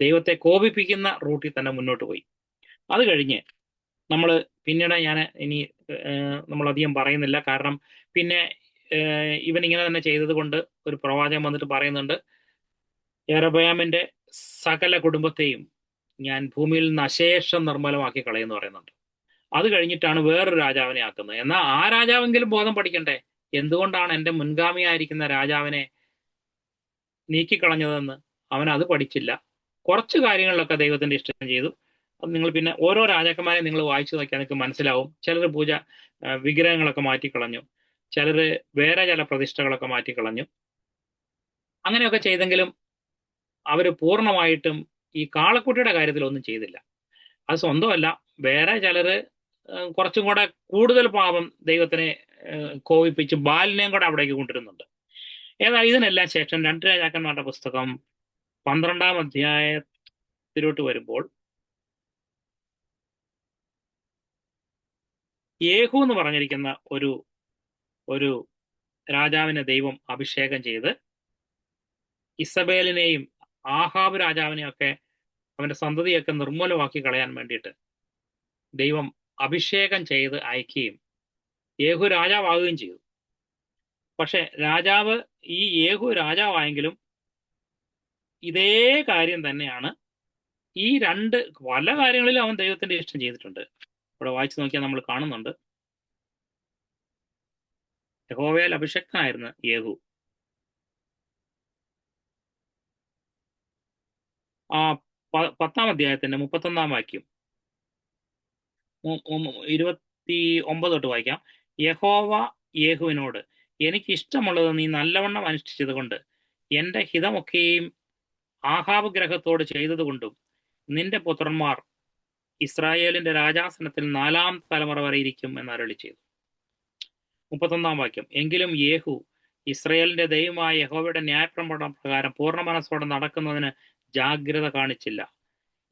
ദൈവത്തെ കോപിപ്പിക്കുന്ന റൂട്ടിൽ തന്നെ മുന്നോട്ട് പോയി. അത് കഴിഞ്ഞ് പിന്നീട് നമ്മളധികം പറയുന്നില്ല. കാരണം പിന്നെ ഇവൻ ഇങ്ങനെ തന്നെ ചെയ്തത് കൊണ്ട് ഒരു പ്രവാചകൻ വന്നിട്ട് പറയുന്നുണ്ട്, യെരൊബെയാമിന്റെ സകല കുടുംബത്തെയും ഞാൻ ഭൂമിയിൽ നിന്ന് അശേഷം നിർമ്മലമാക്കി കളയെന്ന് പറയുന്നുണ്ട്. അത് കഴിഞ്ഞിട്ടാണ് വേറൊരു രാജാവിനെ ആക്കുന്നത്. എന്നാൽ ആ രാജാവെങ്കിലും ബോധം പഠിക്കണ്ടേ, എന്തുകൊണ്ടാണ് എൻ്റെ മുൻഗാമിയായിരിക്കുന്ന രാജാവിനെ നീക്കിക്കളഞ്ഞതെന്ന്. അവൻ അത് പഠിച്ചില്ല. കുറച്ച് കാര്യങ്ങളിലൊക്കെ ദൈവത്തിന്റെ ഇഷ്ടം ചെയ്തു. അത് നിങ്ങൾ പിന്നെ ഓരോ രാജാക്കന്മാരെ നിങ്ങൾ വായിച്ചു നോക്കിയാൽ നിങ്ങൾക്ക് മനസ്സിലാവും. ചിലർ വിഗ്രഹങ്ങളൊക്കെ മാറ്റിക്കളഞ്ഞു, ചിലർ വേറെ ചില പ്രതിഷ്ഠകളൊക്കെ മാറ്റിക്കളഞ്ഞു. അങ്ങനെയൊക്കെ ചെയ്തെങ്കിലും അവർ പൂർണ്ണമായിട്ടും ഈ കാളക്കുട്ടിയുടെ കാര്യത്തിൽ ഒന്നും ചെയ്തില്ല. അത് സ്വന്തമല്ല, വേറെ ചിലര് കുറച്ചും കൂടെ കൂടുതൽ പാപം ദൈവത്തിനെ കോപിപ്പിച്ച് ബാലിനെയും കൂടെ അവിടേക്ക് കൊണ്ടുവരുന്നുണ്ട്. ഏതായാലും ഇതിനെല്ലാം ശേഷം 2 രാജാക്കന്മാരുടെ പുസ്തകം 12-ാം അധ്യായത്തിലോട്ട് വരുമ്പോൾ യേഹൂ എന്ന് പറഞ്ഞിരിക്കുന്ന ഒരു ഒരു രാജാവിനെ ദൈവം അഭിഷേകം ചെയ്ത് ഇസബേലിനെയും ആഹാബ് രാജാവിനെയും ഒക്കെ അവന്റെ സന്തതിയൊക്കെ നിർമ്മൂലമാക്കി കളയാൻ വേണ്ടിയിട്ട് ദൈവം അഭിഷേകം ചെയ്ത് അയക്കുകയും യേഹൂ രാജാവാകുകയും ചെയ്തു. പക്ഷെ ഈ യേഹൂ രാജാവായെങ്കിലും ഇതേ കാര്യം തന്നെയാണ്. ഈ പല കാര്യങ്ങളിലും അവൻ ദൈവത്തിന്റെ ഇഷ്ടം ചെയ്തിട്ടുണ്ട്. ഇവിടെ വായിച്ചു നോക്കിയാൽ നമ്മൾ കാണുന്നുണ്ട്. യഹോവയാൽ അഭിഷക്തനായിരുന്നു യേഹൂ. ആ 10-ാം അധ്യായത്തിന്റെ 31-ാം വാക്യം 29 തൊട്ട് വായിക്കാം. യഹോവ യേഹുവിനോട്, എനിക്ക് ഇഷ്ടമുള്ളത് നീ നല്ലവണ്ണം അനുഷ്ഠിച്ചത് കൊണ്ട് എന്റെ ഹിതമൊക്കെയും ആഹാബ് ഗ്രഹത്തോട് ചെയ്തതുകൊണ്ടും നിന്റെ പുത്രന്മാർ ഇസ്രായേലിന്റെ രാജാസനത്തിൽ 4-ാം തലമുറ വരെ ഇരിക്കും എന്ന് അരുളി ചെയ്തു. 31-ാം വാക്യം, എങ്കിലും യേഹു ഇസ്രായേലിന്റെ ദൈവമായ യഹോവയുടെ ന്യായപ്രമാണം പ്രകാരം പൂർണ്ണ മനസ്സോടെ നടക്കുന്നതിന് ജാഗ്രത കാണിച്ചില്ല.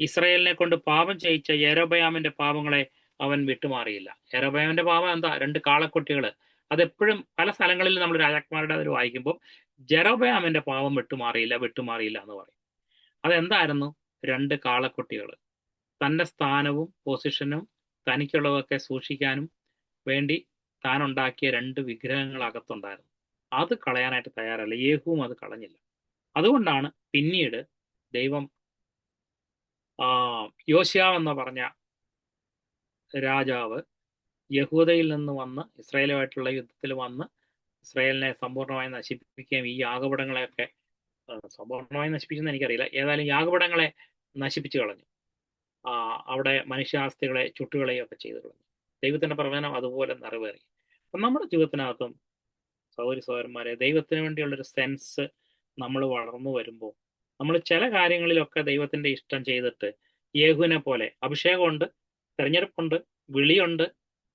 ഇസ്രായേലിനെ കൊണ്ട് പാപം ചെയ്യിച്ച യെരൊബയാമിന്റെ പാപങ്ങളെ അവൻ വിട്ടുമാറിയില്ല. യെരൊബയാമിന്റെ പാപം എന്താ? 2 കാളക്കുട്ടികള്. അതെപ്പോഴും പല സ്ഥലങ്ങളിൽ നമ്മൾ രാജാക്കന്മാരുടെ അതിൽ വായിക്കുമ്പോൾ ജെറൊബയാമിന്റെ പാപം വിട്ടുമാറിയില്ല എന്ന് പറയും. അതെന്തായിരുന്നു? 2 കാളക്കുട്ടികൾ തന്റെ സ്ഥാനവും പൊസിഷനും തനിക്കുള്ളതൊക്കെ സൂക്ഷിക്കാനും വേണ്ടി താൻ ഉണ്ടാക്കിയ 2 വിഗ്രഹങ്ങൾ അകത്തുണ്ടായിരുന്നു. അത് കളയാനായിട്ട് തയ്യാറല്ല. യേഹൂവും അത് കളഞ്ഞില്ല. അതുകൊണ്ടാണ് പിന്നീട് ദൈവം യോശിയാവ് എന്ന് പറഞ്ഞ രാജാവ് യഹൂദയിൽ നിന്ന് വന്ന് ഇസ്രായേലുമായിട്ടുള്ള യുദ്ധത്തിൽ വന്ന് ഇസ്രായേലിനെ സമ്പൂർണ്ണമായി നശിപ്പിക്കുകയും ഈ യാഗപടങ്ങളെയൊക്കെ സമ്പൂർണ്ണമായി നശിപ്പിച്ചെന്ന് എനിക്കറിയില്ല, ഏതായാലും യാഗപടങ്ങളെ നശിപ്പിച്ചു കളഞ്ഞു. അവിടെ മനുഷ്യാസ്തികളെ ചുട്ടുകളെയും ഒക്കെ ചെയ്തു കളഞ്ഞു. ദൈവത്തിന്റെ പ്രവചനം അതുപോലെ നിറവേറി. അപ്പം നമ്മുടെ ജീവിതത്തിനകത്തും സഹോദരന്മാരെ, ദൈവത്തിന് വേണ്ടിയുള്ളൊരു സെൻസ് നമ്മൾ വളർന്നു വരുമ്പോൾ നമ്മൾ ചില കാര്യങ്ങളിലൊക്കെ ദൈവത്തിന്റെ ഇഷ്ടം ചെയ്തിട്ട് യേഹുവിനെ പോലെ അഭിഷേകമുണ്ട്, തെരഞ്ഞെടുപ്പുണ്ട്, വിളിയുണ്ട്,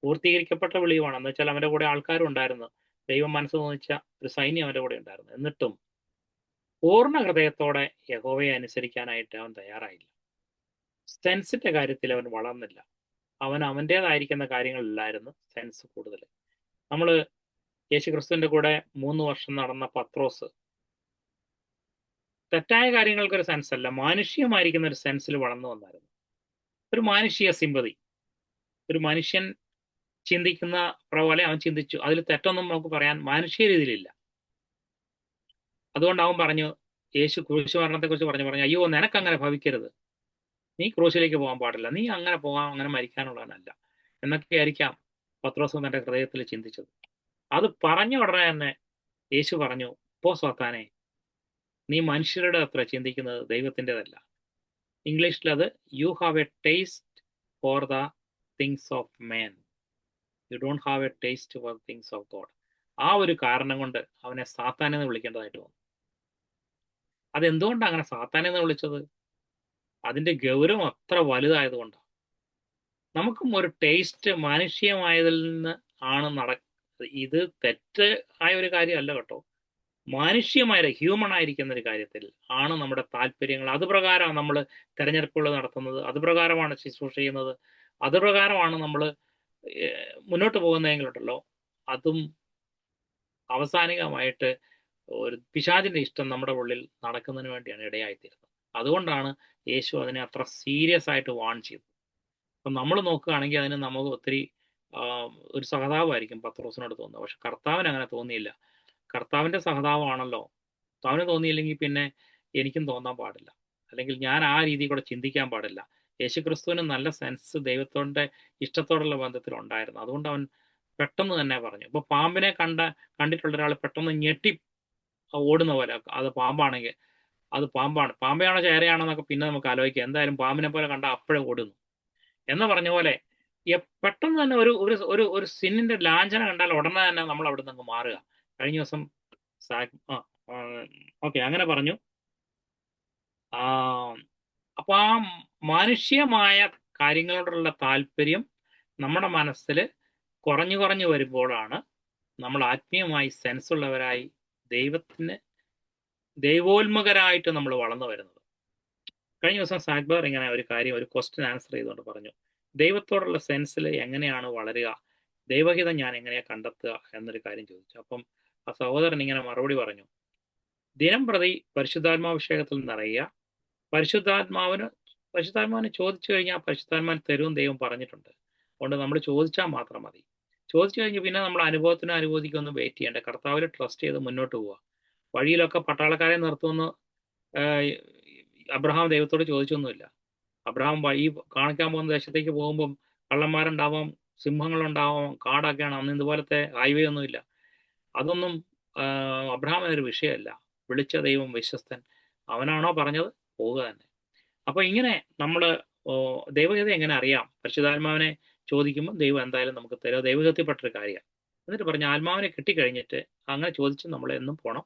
പൂർത്തീകരിക്കപ്പെട്ട വിളിയുമാണ്. എന്ന് വെച്ചാൽ അവന്റെ കൂടെ ആൾക്കാരും ഉണ്ടായിരുന്നു, ദൈവം മനസ്സ് തോന്നിച്ച ഒരു സൈന്യം അവന്റെ കൂടെ ഉണ്ടായിരുന്നു. എന്നിട്ടും പൂർണ്ണ ഹൃദയത്തോടെ യഹോവയെ അനുസരിക്കാനായിട്ട് അവൻ തയ്യാറായില്ല. സെൻസിന്റെ കാര്യത്തിൽ അവൻ വളർന്നില്ല. അവൻ്റെതായിരിക്കുന്ന കാര്യങ്ങളിലായിരുന്നു സെൻസ് കൂടുതൽ. നമ്മൾ യേശുക്രിസ്തുവിന്റെ കൂടെ 3 വർഷം നടന്ന പത്രോസ് തെറ്റായ കാര്യങ്ങൾക്കൊരു സെൻസ് അല്ല, മാനുഷികമായിരിക്കുന്ന ഒരു സെൻസിൽ വളർന്നു വന്നായിരുന്നു. ഒരു മാനുഷിക സിമ്പതി, ഒരു മനുഷ്യൻ ചിന്തിക്കുന്ന പോലെ അവൻ ചിന്തിച്ചു. അതിൽ തെറ്റൊന്നും നമുക്ക് പറയാൻ മാനുഷിക രീതിയിലില്ല. അതുകൊണ്ട് അവൻ പറഞ്ഞു, യേശു ക്രൂശ് മരണത്തെക്കുറിച്ച് പറഞ്ഞു, അയ്യോ നിനക്കങ്ങനെ ഭവിക്കരുത്, നീ ക്രൂശിലേക്ക് പോകാൻ പാടില്ല, നീ അങ്ങനെ മരിക്കാനുള്ളവനല്ല എന്നൊക്കെ ആയിരിക്കാം പത്രോസ് തന്റെ ഹൃദയത്തിൽ ചിന്തിച്ചത്. അത് പറഞ്ഞ ഉടനെ തന്നെ യേശു പറഞ്ഞു, പോ സാത്താനെ, നീ മനുഷ്യരുടെ അത്ര ചിന്തിക്കുന്നത് ദൈവത്തിൻ്റെതല്ല. ഇംഗ്ലീഷിൽ അത് you have A taste for the things of man, you don't have A taste for things of God. ആ ഒരു കാരണം കൊണ്ട് അവനെ സാത്താനെന്ന് വിളിക്കേണ്ടതായിട്ട് വന്നു. അതെന്തുകൊണ്ടാണ് അങ്ങനെ സാത്താനെന്ന് വിളിച്ചത്? അതിന്റെ ഗൗരവം അത്ര വലുതായതുകൊണ്ടാണ്. നമുക്കും ഒരു ടേസ്റ്റ് മാനുഷികമായതിൽ നിന്ന് ആണ് ഇത് തെറ്റ് ആയ ഒരു കാര്യമല്ല കേട്ടോ. മാനുഷ്യമായ ഹ്യൂമൺ ആയിരിക്കുന്ന ഒരു കാര്യത്തിൽ ആണ് നമ്മുടെ താല്പര്യങ്ങൾ. അത് പ്രകാരമാണ് നമ്മൾ തെരഞ്ഞെടുപ്പുകൾ നടത്തുന്നത്, അത് പ്രകാരമാണ് ശുശ്രൂഷ ചെയ്യുന്നത്, അത് പ്രകാരമാണ് നമ്മൾ മുന്നോട്ട് പോകുന്നതെങ്കിലുണ്ടല്ലോ, അതും അവസാനികമായിട്ട് ഒരു പിശാചിന്റെ ഇഷ്ടം നമ്മുടെ ഉള്ളിൽ നടക്കുന്നതിന് വേണ്ടിയാണ് ഇടയായിത്തീരുന്നത്. അതുകൊണ്ടാണ് യേശു അതിനെ അത്ര സീരിയസ് ആയിട്ട് വാൺ ചെയ്തത്. അപ്പം നമ്മൾ നോക്കുകയാണെങ്കിൽ അതിന് നമുക്ക് ഒത്തിരി ഒരു സഹതാപമായിരിക്കും പത്രോസിനോട് തോന്നുന്നത്. പക്ഷെ കർത്താവിന് അങ്ങനെ തോന്നിയില്ല. കർത്താവിന്റെ സഹതാപമാണല്ലോ. കർത്താവിന് തോന്നിയില്ലെങ്കിൽ പിന്നെ എനിക്കും തോന്നാൻ പാടില്ല, അല്ലെങ്കിൽ ഞാൻ ആ രീതി കൂടെ ചിന്തിക്കാൻ പാടില്ല. യേശുക്രിസ്തുവിന് നല്ല സെൻസ് ദൈവത്തോടെ ഇഷ്ടത്തോടുള്ള ബന്ധത്തിൽ ഉണ്ടായിരുന്നു. അതുകൊണ്ട് അവൻ പെട്ടെന്ന് തന്നെ പറഞ്ഞു. ഇപ്പൊ പാമ്പിനെ കണ്ടിട്ടുള്ള ഒരാൾ പെട്ടെന്ന് ഞെട്ടി ഓടുന്ന പോലെ, അത് പാമ്പാണെങ്കിൽ അത് പാമ്പാണ്, പാമ്പയാണോ ചേരയാണോ എന്നൊക്കെ പിന്നെ നമുക്ക് ആലോചിക്കാം. എന്തായാലും പാമ്പിനെ പോലെ കണ്ടാൽ അപ്പോഴേ ഓടുന്നു. എന്ന് പറഞ്ഞ പോലെ പെട്ടെന്ന് തന്നെ ഒരു ഒരു ഒരു ഒരു സിന്നിന്റെ ലാഞ്ചന കണ്ടാൽ ഉടനെ തന്നെ നമ്മൾ അവിടെ നിന്ന് മാറുക. കഴിഞ്ഞ ദിവസം ഓക്കെ അങ്ങനെ പറഞ്ഞു. ആ അപ്പൊ ആ മാനുഷ്യമായ കാര്യങ്ങളോടുള്ള താല്പര്യം നമ്മുടെ മനസ്സിൽ കുറഞ്ഞു കുറഞ്ഞു വരുമ്പോഴാണ് നമ്മൾ ആത്മീയമായി സെൻസ് ഉള്ളവരായി ദൈവത്തിന് ദൈവോന്മുഖരായിട്ട് നമ്മൾ വളർന്നു വരുന്നത്. കഴിഞ്ഞ ദിവസം സാഗ്ബർ ഇങ്ങനെ ഒരു കാര്യം ഒരു ക്വസ്റ്റ്യൻ ആൻസർ ചെയ്തുകൊണ്ട് പറഞ്ഞു, ദൈവത്തോടുള്ള സെൻസിൽ എങ്ങനെയാണ് വളരുക, ദൈവഹിതം ഞാൻ എങ്ങനെയാ കണ്ടെത്തുക എന്നൊരു കാര്യം ചോദിച്ചു. അപ്പം ആ സഹോദരൻ ഇങ്ങനെ മറുപടി പറഞ്ഞു, ദിനം പ്രതി പരിശുദ്ധാത്മാഭിഷേകത്തിൽ നിറയുക, പരിശുദ്ധാത്മാവിന് ചോദിച്ചു കഴിഞ്ഞാൽ പരിശുദ്ധാത്മാവിന് തരും ദൈവം പറഞ്ഞിട്ടുണ്ട്. അതുകൊണ്ട് നമ്മൾ ചോദിച്ചാൽ മാത്രം മതി. ചോദിച്ചു കഴിഞ്ഞ് പിന്നെ നമ്മൾ അനുഭവത്തിനോ അനുഭൂതിക്കൊന്നും വെയിറ്റ് ചെയ്യേണ്ട, കർത്താവിൽ ട്രസ്റ്റ് ചെയ്ത് മുന്നോട്ട് പോവുക. വഴിയിലൊക്കെ പട്ടാളക്കാരെ നിർത്തുമെന്ന് അബ്രഹാം ദൈവത്തോട് ചോദിച്ചൊന്നുമില്ല. അബ്രഹാം വഴി കാണിക്കാൻ പോകുന്ന ദേശത്തേക്ക് പോകുമ്പം കള്ളന്മാരുണ്ടാവാം, സിംഹങ്ങളുണ്ടാവാം, കാടൊക്കെയാണ്. അന്ന് ഇതുപോലത്തെ ഹൈവേ ഒന്നുമില്ല. അതൊന്നും അബ്രഹാമിനൊരു വിഷയമല്ല. വിളിച്ച ദൈവം വിശ്വസ്തൻ, അവനാണോ പറഞ്ഞത് പോവുക തന്നെ. അപ്പൊ ഇങ്ങനെ നമ്മൾ ദൈവഗത എങ്ങനെ അറിയാം? പരിശുദ്ധാത്മാവിനെ ചോദിക്കുമ്പോൾ ദൈവം എന്തായാലും നമുക്ക് തരും. ദൈവഗത്യപ്പെട്ടൊരു കാര്യമാണ്. എന്നിട്ട് പറഞ്ഞ ആത്മാവിനെ കിട്ടിക്കഴിഞ്ഞിട്ട് അങ്ങനെ ചോദിച്ച് നമ്മൾ എന്നും പോകണം.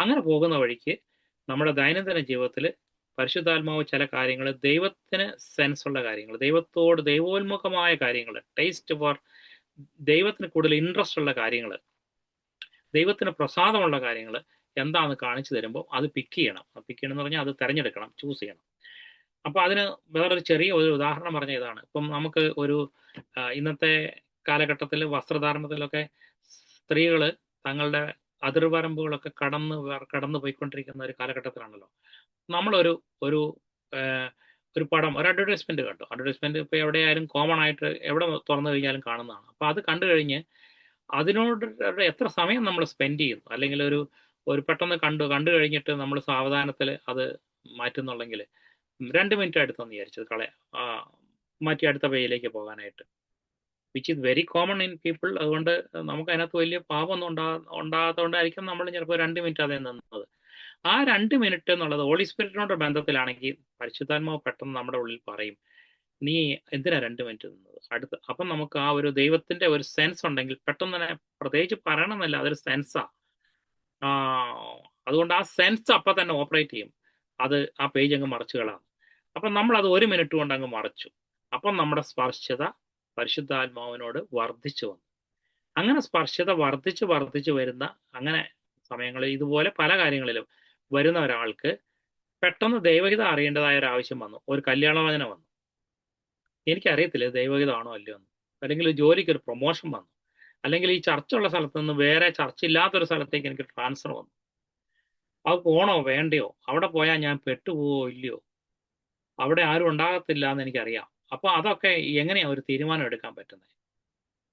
അങ്ങനെ പോകുന്ന വഴിക്ക് നമ്മുടെ ദൈനംദിന ജീവിതത്തിൽ പരിശുദ്ധാത്മാവ് ചില കാര്യങ്ങൾ, ദൈവത്തിന് സെൻസ് ഉള്ള കാര്യങ്ങൾ, ദൈവത്തോട് ദൈവോന്മുഖമായ കാര്യങ്ങൾ, ടേസ്റ്റ് ഫോർ ദൈവത്തിന് കൂടുതൽ ഇൻട്രസ്റ്റ് ഉള്ള കാര്യങ്ങൾ, ദൈവത്തിന് പ്രസാദമുള്ള കാര്യങ്ങൾ എന്താണെന്ന് കാണിച്ചു തരുമ്പോൾ അത് പിക്ക് ചെയ്യണം. പിക്ക് ചെയ്യണം എന്ന് പറഞ്ഞാൽ അത് തിരഞ്ഞെടുക്കണം, ചൂസ് ചെയ്യണം. അപ്പൊ അതിന് വേറൊരു ചെറിയ ഒരു ഉദാഹരണം പറഞ്ഞ ഇതാണ്. ഇപ്പം നമുക്ക് ഒരു ഇന്നത്തെ കാലഘട്ടത്തിൽ വസ്ത്രധാരണത്തിലൊക്കെ സ്ത്രീകൾ തങ്ങളുടെ അതിർവരമ്പുകളൊക്കെ കടന്നു പോയിക്കൊണ്ടിരിക്കുന്ന ഒരു കാലഘട്ടത്തിലാണല്ലോ. നമ്മളൊരു ഒരു ഒരു പടം, ഒരു അഡ്വർടൈസ്മെന്റ് കണ്ടു. അഡ്വർടൈസ്മെന്റ് ഇപ്പൊ എവിടെയായാലും കോമൺ ആയിട്ട് എവിടെ തുറന്നു കഴിഞ്ഞാലും കാണുന്നതാണ്. അപ്പൊ അത് കണ്ടു കഴിഞ്ഞ് അതിനോട് എത്ര സമയം നമ്മൾ സ്പെൻഡ് ചെയ്യുന്നു, അല്ലെങ്കിൽ ഒരു പെട്ടെന്ന് കണ്ടു കഴിഞ്ഞിട്ട് നമ്മൾ സാവധാനത്തിൽ അത് മാറ്റുന്നുണ്ടെങ്കിൽ 2 മിനിറ്റ് എടുത്തെന്ന് വിചാരിച്ചത് മാറ്റി അടുത്ത പേജിലേക്ക് പോകാനായിട്ട്, which is very common in people. അതുകൊണ്ട് നമുക്ക് അതിനകത്ത് വലിയ പാപമൊന്നും ഉണ്ടാകാത്തതുകൊണ്ടായിരിക്കും നമ്മൾ ചിലപ്പോൾ 2 മിനിറ്റ് അതേ നിന്നത്. ആ 2 മിനിറ്റ് എന്നുള്ളത് ഹോളി സ്പിരിറ്റിനോട് ബന്ധത്തിലാണെങ്കിൽ പരിശുദ്ധാത്മാവ് പെട്ടെന്ന് നമ്മുടെ ഉള്ളിൽ പറയും, നീ എന്തിനാ 2 മിനിറ്റ് നിന്നത് അപ്പം നമുക്ക് ആ ഒരു ദൈവത്തിന്റെ ഒരു സെൻസ് ഉണ്ടെങ്കിൽ പെട്ടെന്ന് തന്നെ, പ്രത്യേകിച്ച് പറയണമെന്നല്ല, അതൊരു സെൻസാ. അതുകൊണ്ട് ആ സെൻസ് അപ്പം തന്നെ ഓപ്പറേറ്റ് ചെയ്യും. അത് ആ പേജ് അങ്ങ് മറച്ചുകളാണ്. അപ്പം നമ്മൾ അത് 1 മിനിറ്റ് കൊണ്ട് അങ്ങ് മറച്ചു. അപ്പം നമ്മുടെ സ്പർശത പരിശുദ്ധാത്മാവിനോട് വർദ്ധിച്ചു വന്നു. അങ്ങനെ സ്പർശത വർദ്ധിച്ചു വരുന്ന അങ്ങനെ സമയങ്ങളിൽ ഇതുപോലെ പല കാര്യങ്ങളിലും വരുന്ന ഒരാൾക്ക് പെട്ടെന്ന് ദൈവഹിതം അറിയേണ്ടതായ ഒരു ആവശ്യം വന്നു. ഒരു കല്യാണവചനം വന്നു, എനിക്കറിയത്തില്ല ദൈവഹിതമാണോ അല്ലയോ എന്ന്. അല്ലെങ്കിൽ ജോലിക്ക് ഒരു പ്രൊമോഷൻ വന്നു, അല്ലെങ്കിൽ ഈ ചർച്ചുള്ള സ്ഥലത്ത് നിന്ന് വേറെ ചർച്ച ഇല്ലാത്തൊരു സ്ഥലത്തേക്ക് എനിക്ക് ട്രാൻസ്ഫർ വന്നു. അത് പോണോ വേണ്ടയോ, അവിടെ പോയാൽ ഞാൻ പെട്ടുപോവോ ഇല്ലയോ, അവിടെ ആരും ഉണ്ടാകത്തില്ല എന്ന് എനിക്കറിയാം. അപ്പൊ അതൊക്കെ എങ്ങനെയാ ഒരു തീരുമാനം എടുക്കാൻ പറ്റുന്നത്?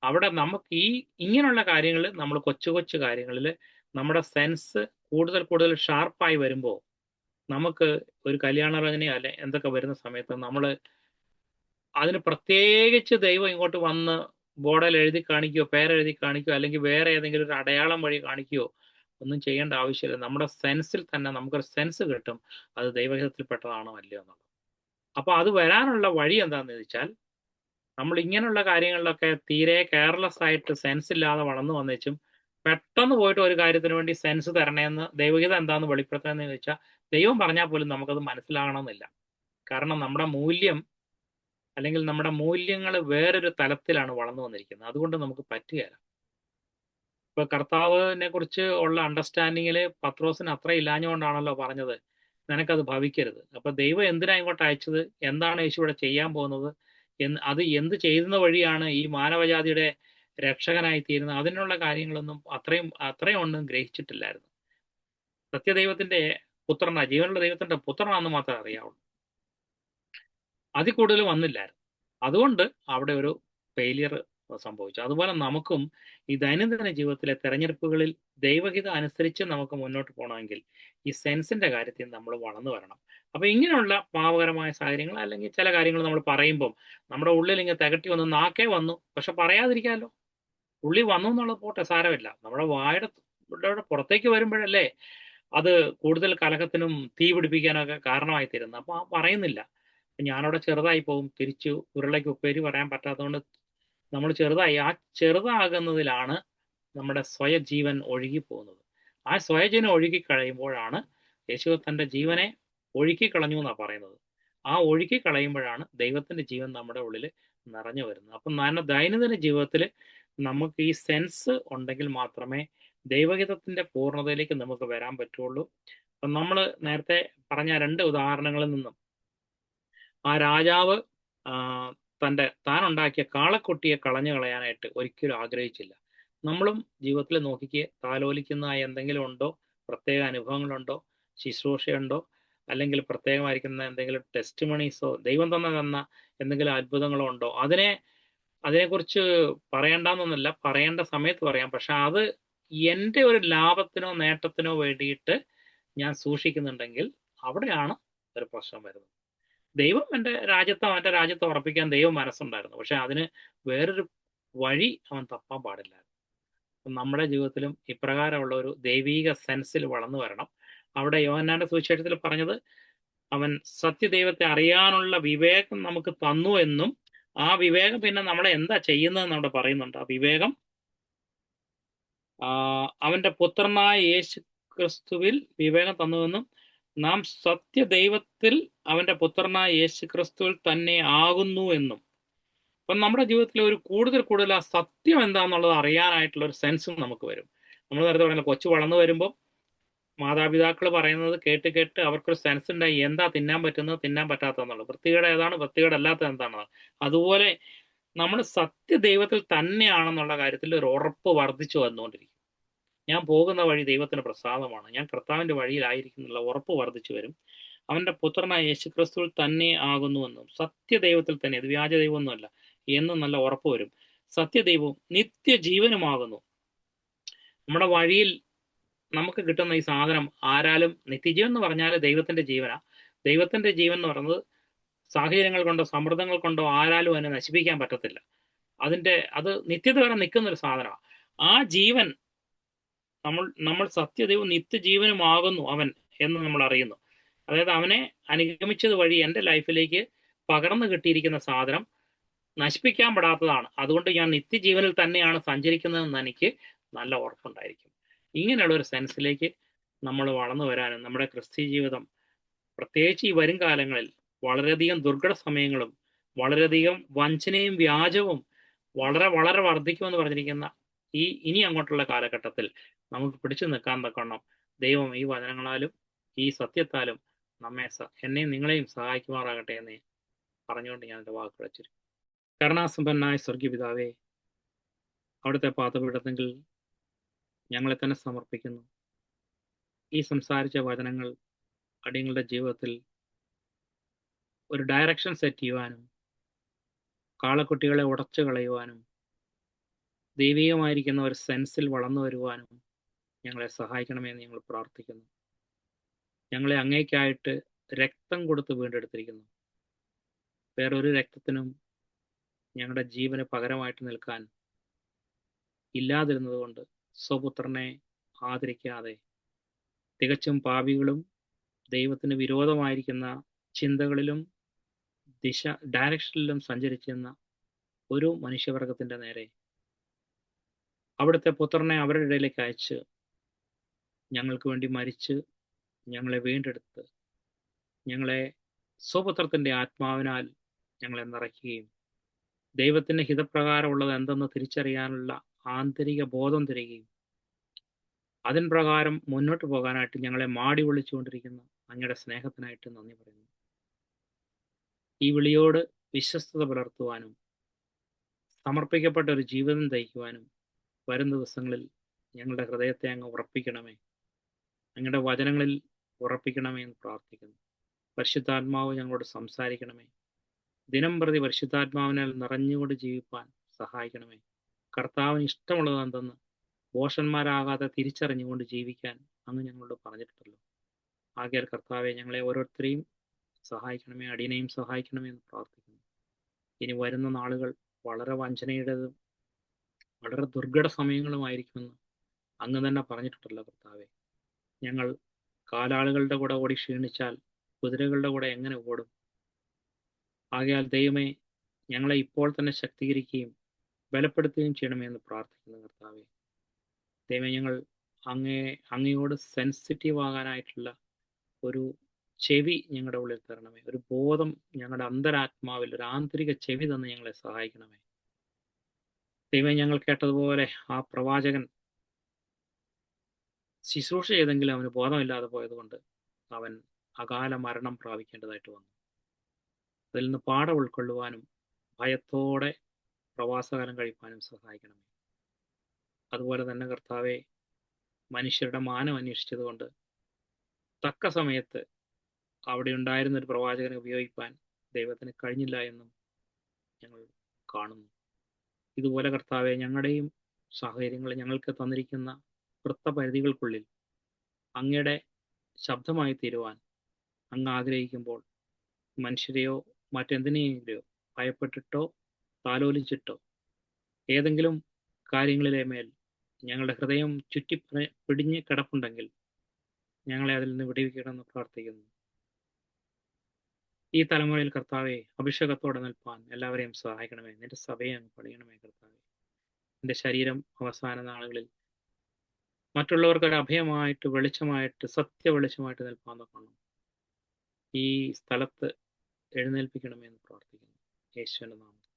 അവിടെ നമുക്ക് ഇങ്ങനെയുള്ള കാര്യങ്ങൾ, നമ്മൾ കൊച്ചു കൊച്ചു കാര്യങ്ങളിൽ നമ്മുടെ സെൻസ് കൂടുതൽ ഷാർപ്പായി വരുമ്പോൾ നമുക്ക് ഒരു കല്യാണാലോചനയോ അല്ലെ എന്തൊക്കെ വരുന്ന സമയത്ത് നമ്മൾ അതിന് പ്രത്യേകിച്ച് ദൈവം ഇങ്ങോട്ട് വന്ന് ബോർഡിൽ എഴുതി കാണിക്കുകയോ പേരെഴുതി കാണിക്കുകയോ അല്ലെങ്കിൽ വേറെ ഏതെങ്കിലും ഒരു അടയാളം വഴി കാണിക്കുകയോ ഒന്നും ചെയ്യേണ്ട ആവശ്യമില്ല. നമ്മുടെ സെൻസിൽ തന്നെ നമുക്കൊരു സെൻസ് കിട്ടും അത് ദൈവഹിതത്തിൽപ്പെട്ടതാണോ അല്ലയോ എന്നുള്ളത്. അപ്പൊ അത് വരാനുള്ള വഴി എന്താണെന്ന് ചോദിച്ചാൽ, നമ്മൾ ഇങ്ങനെയുള്ള കാര്യങ്ങളിലൊക്കെ തീരെ കെയർലെസ് ആയിട്ട് സെൻസ് ഇല്ലാതെ വളർന്നു വന്നേച്ചും പെട്ടെന്ന് പോയിട്ട് ഒരു കാര്യത്തിന് വേണ്ടി സെൻസ് തരണേന്ന് ദൈവഹിതം എന്താണെന്ന് വെളിപ്പെടുത്തുന്നതെന്ന് ചോദിച്ചാൽ, ദൈവം പറഞ്ഞാൽ പോലും നമുക്കത് മനസ്സിലാകണമെന്നില്ല. കാരണം നമ്മുടെ മൂല്യം അല്ലെങ്കിൽ നമ്മുടെ മൂല്യങ്ങൾ വേറൊരു തലത്തിലാണ് വളർന്നു വന്നിരിക്കുന്നത്. അതുകൊണ്ട് നമുക്ക് പറ്റുകയില്ല. ഇപ്പൊ കർത്താവിനെ കുറിച്ച് ഉള്ള അണ്ടർസ്റ്റാൻഡിങ്ങിൽ പത്രോസിന് അത്ര ഇല്ലാഞ്ഞുകൊണ്ടാണല്ലോ പറഞ്ഞത്, നിനക്കത് ഭവിക്കരുത്. അപ്പൊ ദൈവം എന്തിനാ ഇങ്ങോട്ട് അയച്ചത്, എന്താണ് യേശു ഇവിടെ ചെയ്യാൻ പോകുന്നത്, അത് എന്ത് ചെയ്യുന്ന വഴിയാണ് ഈ മാനവജാതിയുടെ രക്ഷകനായി തീരുന്നത്, അതിനുള്ള കാര്യങ്ങളൊന്നും അത്രയും ഒന്നും ഗ്രഹിച്ചിട്ടില്ലായിരുന്നു. സത്യദൈവത്തിന്റെ പുത്രനാ, ജീവനുള്ള ദൈവത്തിന്റെ പുത്രനാണെന്ന് മാത്രമേ അറിയാവുള്ളൂ. അതിൽ കൂടുതൽ വന്നില്ലായിരുന്നു. അതുകൊണ്ട് അവിടെ ഒരു ഫെയിലിയർ സംഭവിച്ചു. അതുപോലെ നമുക്കും ഈ ദൈനംദിന ജീവിതത്തിലെ തെരഞ്ഞെടുപ്പുകളിൽ ദൈവഹിതം അനുസരിച്ച് നമുക്ക് മുന്നോട്ട് പോകണമെങ്കിൽ ഈ സെൻസിന്റെ കാര്യത്തിൽ നമ്മൾ വളർന്നു വരണം. അപ്പൊ ഇങ്ങനെയുള്ള പാവകരമായ സാഹചര്യങ്ങൾ അല്ലെങ്കിൽ ചില കാര്യങ്ങൾ നമ്മൾ പറയുമ്പം നമ്മുടെ ഉള്ളിൽ ഇങ്ങനെ തികട്ടി വന്നു, നാക്കേ വന്നു, പക്ഷെ പറയാതിരിക്കാമല്ലോ. ഉള്ളി വന്നു എന്നുള്ളത് പോട്ടെ, സാരമില്ല. നമ്മുടെ വായുടെ പുറത്തേക്ക് വരുമ്പോഴല്ലേ അത് കൂടുതൽ കലഹത്തിനും തീ പിടിപ്പിക്കാനൊക്കെ കാരണമായി തീരുന്നത്. അപ്പൊ പറയുന്നില്ല. ഞാനവിടെ ചെറുതായി പോകും, തിരിച്ചു ഉരുളയ്ക്ക് ഉപ്പേരി പറയാൻ പറ്റാത്തതുകൊണ്ട് നമ്മൾ ചെറുതായി. ആ ചെറുതാകുന്നതിലാണ് നമ്മുടെ സ്വയജീവൻ ഒഴുകി പോകുന്നത്. ആ സ്വയജീവൻ ഒഴുകി കഴിയുമ്പോഴാണ് യേശു തൻ്റെ ജീവനെ ഒഴുക്കി കളഞ്ഞു എന്നാണ് പറയുന്നത്. ആ ഒഴുക്കി കളയുമ്പോഴാണ് ദൈവത്തിന്റെ ജീവൻ നമ്മുടെ ഉള്ളിൽ നിറഞ്ഞു വരുന്നത്. അപ്പം ദൈനംദിന ജീവിതത്തിൽ നമുക്ക് ഈ സെൻസ് ഉണ്ടെങ്കിൽ മാത്രമേ ദൈവഹിതത്തിന്റെ പൂർണ്ണതയിലേക്ക് നമുക്ക് വരാൻ പറ്റുള്ളൂ. അപ്പം നമ്മൾ നേരത്തെ പറഞ്ഞ 2 ഉദാഹരണങ്ങളിൽ നിന്നും ആ രാജാവ് താൻ ഉണ്ടാക്കിയ കാളക്കുട്ടിയെ കളഞ്ഞു കളയാനായിട്ട് ഒരിക്കലും ആഗ്രഹിച്ചില്ല. നമ്മളും ജീവിതത്തിൽ നോക്കിക്ക് താലോലിക്കുന്ന എന്തെങ്കിലും ഉണ്ടോ, പ്രത്യേക അനുഭവങ്ങളുണ്ടോ, ശുശ്രൂഷയുണ്ടോ, അല്ലെങ്കിൽ പ്രത്യേകമായിരിക്കുന്ന എന്തെങ്കിലും ടെസ്റ്റ് മണീസോ, ദൈവം തന്ന എന്തെങ്കിലും അത്ഭുതങ്ങളോ ഉണ്ടോ? അതിനെക്കുറിച്ച് പറയേണ്ടെന്നൊന്നുമില്ല, പറയേണ്ട സമയത്ത് പറയാം. പക്ഷെ അത് എൻ്റെ ഒരു ലാഭത്തിനോ നേട്ടത്തിനോ വേണ്ടിയിട്ട് ഞാൻ സൂക്ഷിക്കുന്നുണ്ടെങ്കിൽ അവിടെയാണ് ഒരു പ്രശ്നം വരുന്നത്. ദൈവം അവൻ്റെ രാജ്യത്തെ ഉറപ്പിക്കാൻ ദൈവം മനസ്സുണ്ടായിരുന്നു. പക്ഷെ അതിന് വേറൊരു വഴി അവൻ തപ്പാൻ പാടില്ലായിരുന്നു. നമ്മുടെ ജീവിതത്തിലും ഇപ്രകാരമുള്ള ഒരു ദൈവീക സെൻസിൽ വളർന്നു വരണം. അവിടെ യോഹന്നാന്റെ സുവിശേഷത്തിൽ പറഞ്ഞത് അവൻ സത്യദൈവത്തെ അറിയാനുള്ള വിവേകം നമുക്ക് തന്നു എന്നും, ആ വിവേകം പിന്നെ നമ്മളെ എന്താ ചെയ്യുന്നതെന്ന് അവിടെ പറയുന്നുണ്ട്. ആ വിവേകം അവന്റെ പുത്രനായ യേശു ക്രിസ്തുവിൽ വിവേകം തന്നുവെന്നും നാം സത്യദൈവത്തിൽ അവന്റെ പുത്രനായ യേശു ക്രിസ്തുവിൽ തന്നെ ആകുന്നു എന്നും. അപ്പം നമ്മുടെ ജീവിതത്തിൽ ഒരു കൂടുതൽ ആ സത്യം എന്താണെന്നുള്ളത് അറിയാനായിട്ടുള്ള ഒരു സെൻസും നമുക്ക് വരും. നമ്മൾ നേരത്തെ പറഞ്ഞ കൊച്ചു വളർന്നു വരുമ്പോൾ മാതാപിതാക്കൾ പറയുന്നത് കേട്ട് കേട്ട് അവർക്കൊരു സെൻസ് ഉണ്ടായി എന്താ തിന്നാൻ പറ്റുന്നത്, തിന്നാൻ പറ്റാത്തതെന്നുള്ളത്, വൃത്തികേട് ഏതാണ്, വൃത്തികേട് അല്ലാത്തത് എന്താണെന്ന്. അതുപോലെ നമ്മൾ സത്യദൈവത്തിൽ തന്നെയാണെന്നുള്ള കാര്യത്തിൽ ഒരു ഉറപ്പ് വർദ്ധിച്ചു വന്നുകൊണ്ടിരിക്കും. ഞാൻ പോകുന്ന വഴി ദൈവത്തിന് പ്രസാദമാണ്, ഞാൻ കർത്താവിന്റെ വഴിയിലായിരിക്കുന്നുള്ള ഉറപ്പ് വർദ്ധിച്ചു വരും. അവന്റെ പുത്രനായ യേശുക്രിസ്തുവിൽ തന്നെ ആകുന്നുവെന്നും സത്യദൈവത്തിൽ തന്നെ, ഇത് വ്യാജ ദൈവമൊന്നുമല്ല എന്നും നല്ല ഉറപ്പ് വരും. സത്യദൈവവും നിത്യജീവനുമാകുന്നു. നമ്മുടെ വഴിയിൽ നമുക്ക് കിട്ടുന്ന ഈ സാധനം ആരാലും, നിത്യജീവൻ എന്ന് പറഞ്ഞാൽ ദൈവത്തിന്റെ ജീവനാ. ദൈവത്തിന്റെ ജീവൻ എന്ന് പറയുന്നത് സാഹചര്യങ്ങൾ കൊണ്ടോ സമ്മർദ്ദങ്ങൾ കൊണ്ടോ ആരാലും അതിനെ നശിപ്പിക്കാൻ പറ്റത്തില്ല. അത് നിത്യത വരെ നിൽക്കുന്ന ഒരു സാധനമാണ്. ആ ജീവൻ നമ്മൾ സത്യദൈവം നിത്യജീവനുമാകുന്നു അവൻ എന്ന് നമ്മൾ അറിയുന്നു. അതായത് അവനെ അനുഗമിച്ചത് വഴി എൻ്റെ ലൈഫിലേക്ക് പകർന്നു കിട്ടിയിരിക്കുന്ന സാധനം നശിപ്പിക്കാൻ പെടാത്തതാണ്. അതുകൊണ്ട് ഞാൻ നിത്യജീവനിൽ തന്നെയാണ് സഞ്ചരിക്കുന്നതെന്ന് എനിക്ക് നല്ല ഉറപ്പുണ്ടായിരിക്കും. ഇങ്ങനെയുള്ള ഒരു സെൻസിലേക്ക് നമ്മൾ വളർന്നു വരാനും നമ്മുടെ ക്രിസ്തീയ ജീവിതം പ്രത്യേകിച്ച് ഈ വരും കാലങ്ങളിൽ വളരെയധികം ദുർഘട സമയങ്ങളും വളരെയധികം വഞ്ചനയും വ്യാജവും വളരെ വളരെ വർദ്ധിക്കുമെന്ന് പറഞ്ഞിരിക്കുന്ന ഇനി അങ്ങോട്ടുള്ള കാലഘട്ടത്തിൽ നമുക്ക് പിടിച്ചു നിൽക്കാൻ തക്കവണ്ണം ദൈവം ഈ വചനങ്ങളാലും ഈ സത്യത്താലും എന്നെയും നിങ്ങളെയും സഹായിക്കുമാറാകട്ടെ എന്ന് പറഞ്ഞുകൊണ്ട് ഞാൻ എൻ്റെ വാക്കുകൾ വെച്ചിരിക്കും. കരുണാസമ്പന്നായ സ്വർഗീയ പിതാവേ, അവിടുത്തെ പാദപീഠത്തിൽ ഞങ്ങളെ തന്നെ സമർപ്പിക്കുന്നു. ഈ സംസാരിച്ച വചനങ്ങൾ അടിയങ്ങളുടെ ജീവിതത്തിൽ ഒരു ഡയറക്ഷൻ സെറ്റ് ചെയ്യുവാനും കാളക്കുട്ടികളെ ഉടച്ചു കളയുവാനും ദൈവികമായിരിക്കുന്ന ഒരു സെൻസിൽ വളർന്നു വരുവാനും ഞങ്ങളെ സഹായിക്കണമെന്ന് ഞങ്ങൾ പ്രാർത്ഥിക്കുന്നു. ഞങ്ങളെ അങ്ങേക്കായിട്ട് രക്തം കൊടുത്ത് വീണ്ടെടുത്തിരിക്കുന്നു. വേറൊരു രക്തത്തിനും ഞങ്ങളുടെ ജീവന് പകരമായിട്ട് നിൽക്കാൻ ഇല്ലാതിരുന്നത് കൊണ്ട് സ്വപുത്രനെ ആദരിക്കാതെ തികച്ചും പാപികളും ദൈവത്തിന് വിരോധമായിരിക്കുന്ന ചിന്തകളിലും ഡയറക്ഷനിലും സഞ്ചരിച്ചിരുന്ന ഒരു മനുഷ്യവർഗത്തിൻ്റെ നേരെ അവിടുത്തെ പുത്രനെ അവരുടെ ഇടയിലേക്ക് അയച്ച് ഞങ്ങൾക്ക് വേണ്ടി മരിച്ച് ഞങ്ങളെ വീണ്ടെടുത്ത് ഞങ്ങളെ സ്വപുത്രത്തിൻ്റെ ആത്മാവിനാൽ ഞങ്ങളെ നിറയ്ക്കുകയും ദൈവത്തിൻ്റെ ഹിതപ്രകാരമുള്ളത് എന്തെന്ന് തിരിച്ചറിയാനുള്ള ആന്തരിക ബോധം തരികയും അതിൻ പ്രകാരം മുന്നോട്ട് പോകാനായിട്ട് ഞങ്ങളെ മാടി വിളിച്ചുകൊണ്ടിരിക്കുന്ന അങ്ങയുടെ സ്നേഹത്തിനായിട്ട് നന്ദി പറയുന്നു. ഈ വിളിയോട് വിശ്വസ്തത പുലർത്തുവാനും സമർപ്പിക്കപ്പെട്ട ഒരു ജീവിതം നയിക്കുവാനും വരും ദിവസങ്ങളിൽ ഞങ്ങളുടെ ഹൃദയത്തെ അങ്ങ് ഉറപ്പിക്കണമേ, അങ്ങയുടെ വചനങ്ങളിൽ ഉറപ്പിക്കണമേ എന്ന് പ്രാർത്ഥിക്കുന്നു. പരിശുദ്ധാത്മാവ് ഞങ്ങളോട് സംസാരിക്കണമേ. ദിനം പ്രതി പരിശുദ്ധാത്മാവിനാൽ നിറഞ്ഞുകൊണ്ട് ജീവിപ്പാൻ സഹായിക്കണമേ. കർത്താവിന് ഇഷ്ടമുള്ളത് എന്തെന്ന് ദോഷന്മാരാകാതെ തിരിച്ചറിഞ്ഞുകൊണ്ട് ജീവിക്കാൻ അങ്ങ് ഞങ്ങളോട് പറഞ്ഞിട്ടുണ്ടല്ലോ. ആകയാൽ കർത്താവെ, ഞങ്ങളെ ഓരോരുത്തരെയും സഹായിക്കണമേ, അടിയനെയും സഹായിക്കണമേ എന്ന് പ്രാർത്ഥിക്കുന്നു. ഇനി വരുന്ന നാളുകൾ വളരെ വഞ്ചനയുടേതും വളരെ ദുർഘട സമയങ്ങളുമായിരിക്കുമെന്ന് അങ്ങ് തന്നെ പറഞ്ഞിട്ടുണ്ടല്ലോ കർത്താവെ. ഞങ്ങൾ കാലാളുകളുടെ കൂടെ ഓടി ക്ഷീണിച്ചാൽ കുതിരകളുടെ കൂടെ എങ്ങനെ ഓടും? ആകയാൽ ദൈവമേ, ഞങ്ങളെ ഇപ്പോൾ തന്നെ ശക്തീകരിക്കുകയും ബലപ്പെടുത്തുകയും ചെയ്യണമേ എന്ന് പ്രാർത്ഥിക്കുന്നു കർത്താവെ. ദൈവമേ, ഞങ്ങൾ അങ്ങയോട് സെൻസിറ്റീവ് ആകാനായിട്ടുള്ള ഒരു ചെവി ഞങ്ങളുടെ ഉള്ളിൽ തരണമേ. ഒരു ബോധം ഞങ്ങളുടെ അന്തരാത്മാവിൽ, ഒരു ആന്തരിക ചെവി തന്ന് ഞങ്ങളെ സഹായിക്കണമേ. ദൈവമേ, ഞങ്ങൾ കേട്ടതുപോലെ ആ പ്രവാചകൻ ശുശ്രൂഷ ചെയ്തെങ്കിലും അവന് ബോധമില്ലാതെ പോയതുകൊണ്ട് അവൻ അകാല മരണം പ്രാപിക്കേണ്ടതായിട്ട് വന്നു. അതിൽ നിന്ന് പാഠം ഉൾക്കൊള്ളുവാനും ഭയത്തോടെ പ്രവാസകാലം കഴിപ്പാനും സഹായിക്കണമേ. അതുപോലെ തന്നെ കർത്താവെ, മനുഷ്യരുടെ മാനം അന്വേഷിച്ചതുകൊണ്ട് തക്ക സമയത്ത് അവിടെ ഉണ്ടായിരുന്ന ഒരു പ്രവാചകനെ ഉപയോഗിക്കാൻ ദൈവത്തിന് കഴിഞ്ഞില്ല എന്നും ഞങ്ങൾ കാണുന്നു. ഇതുപോലെ കർത്താവെ, ഞങ്ങളുടെയും സാഹചര്യങ്ങൾ ഞങ്ങൾക്ക് തന്നിരിക്കുന്ന വൃത്തപരിധികൾക്കുള്ളിൽ അങ്ങയുടെ ശബ്ദമായി തീരുവാൻ അങ്ങ് ആഗ്രഹിക്കുമ്പോൾ മനുഷ്യരെയോ മറ്റെന്തിനെയെങ്കിലോ ഭയപ്പെട്ടിട്ടോ താലോലിച്ചിട്ടോ ഏതെങ്കിലും കാര്യങ്ങളിലെ മേൽ ഞങ്ങളുടെ ഹൃദയം പിടിഞ്ഞ് കിടപ്പുണ്ടെങ്കിൽ ഞങ്ങളെ അതിൽ നിന്ന് വിടുവിക്കണമെന്ന് പ്രാർത്ഥിക്കുന്നു. ഈ തലമുറയിൽ കർത്താവെ, അഭിഷേകത്തോടെ നിൽപ്പാൻ എല്ലാവരെയും സഹായിക്കണമേ. നിന്റെ സഭയെ അങ്ങ് പണിയണമേ കർത്താവെ. എൻ്റെ ശരീരം അവസാന നാളുകളിൽ മറ്റുള്ളവർക്ക് ഒരു അഭയമായിട്ട്, വെളിച്ചമായിട്ട്, സത്യ വെളിച്ചമായിട്ട് നിൽപ്പാൻ നോക്കണം. ഈ സ്ഥലത്ത് എഴുന്നേൽപ്പിക്കണമേ എന്ന് പ്രാർത്ഥിക്കുന്നു യേശുവിൻ്റെ നാമത്തിൽ.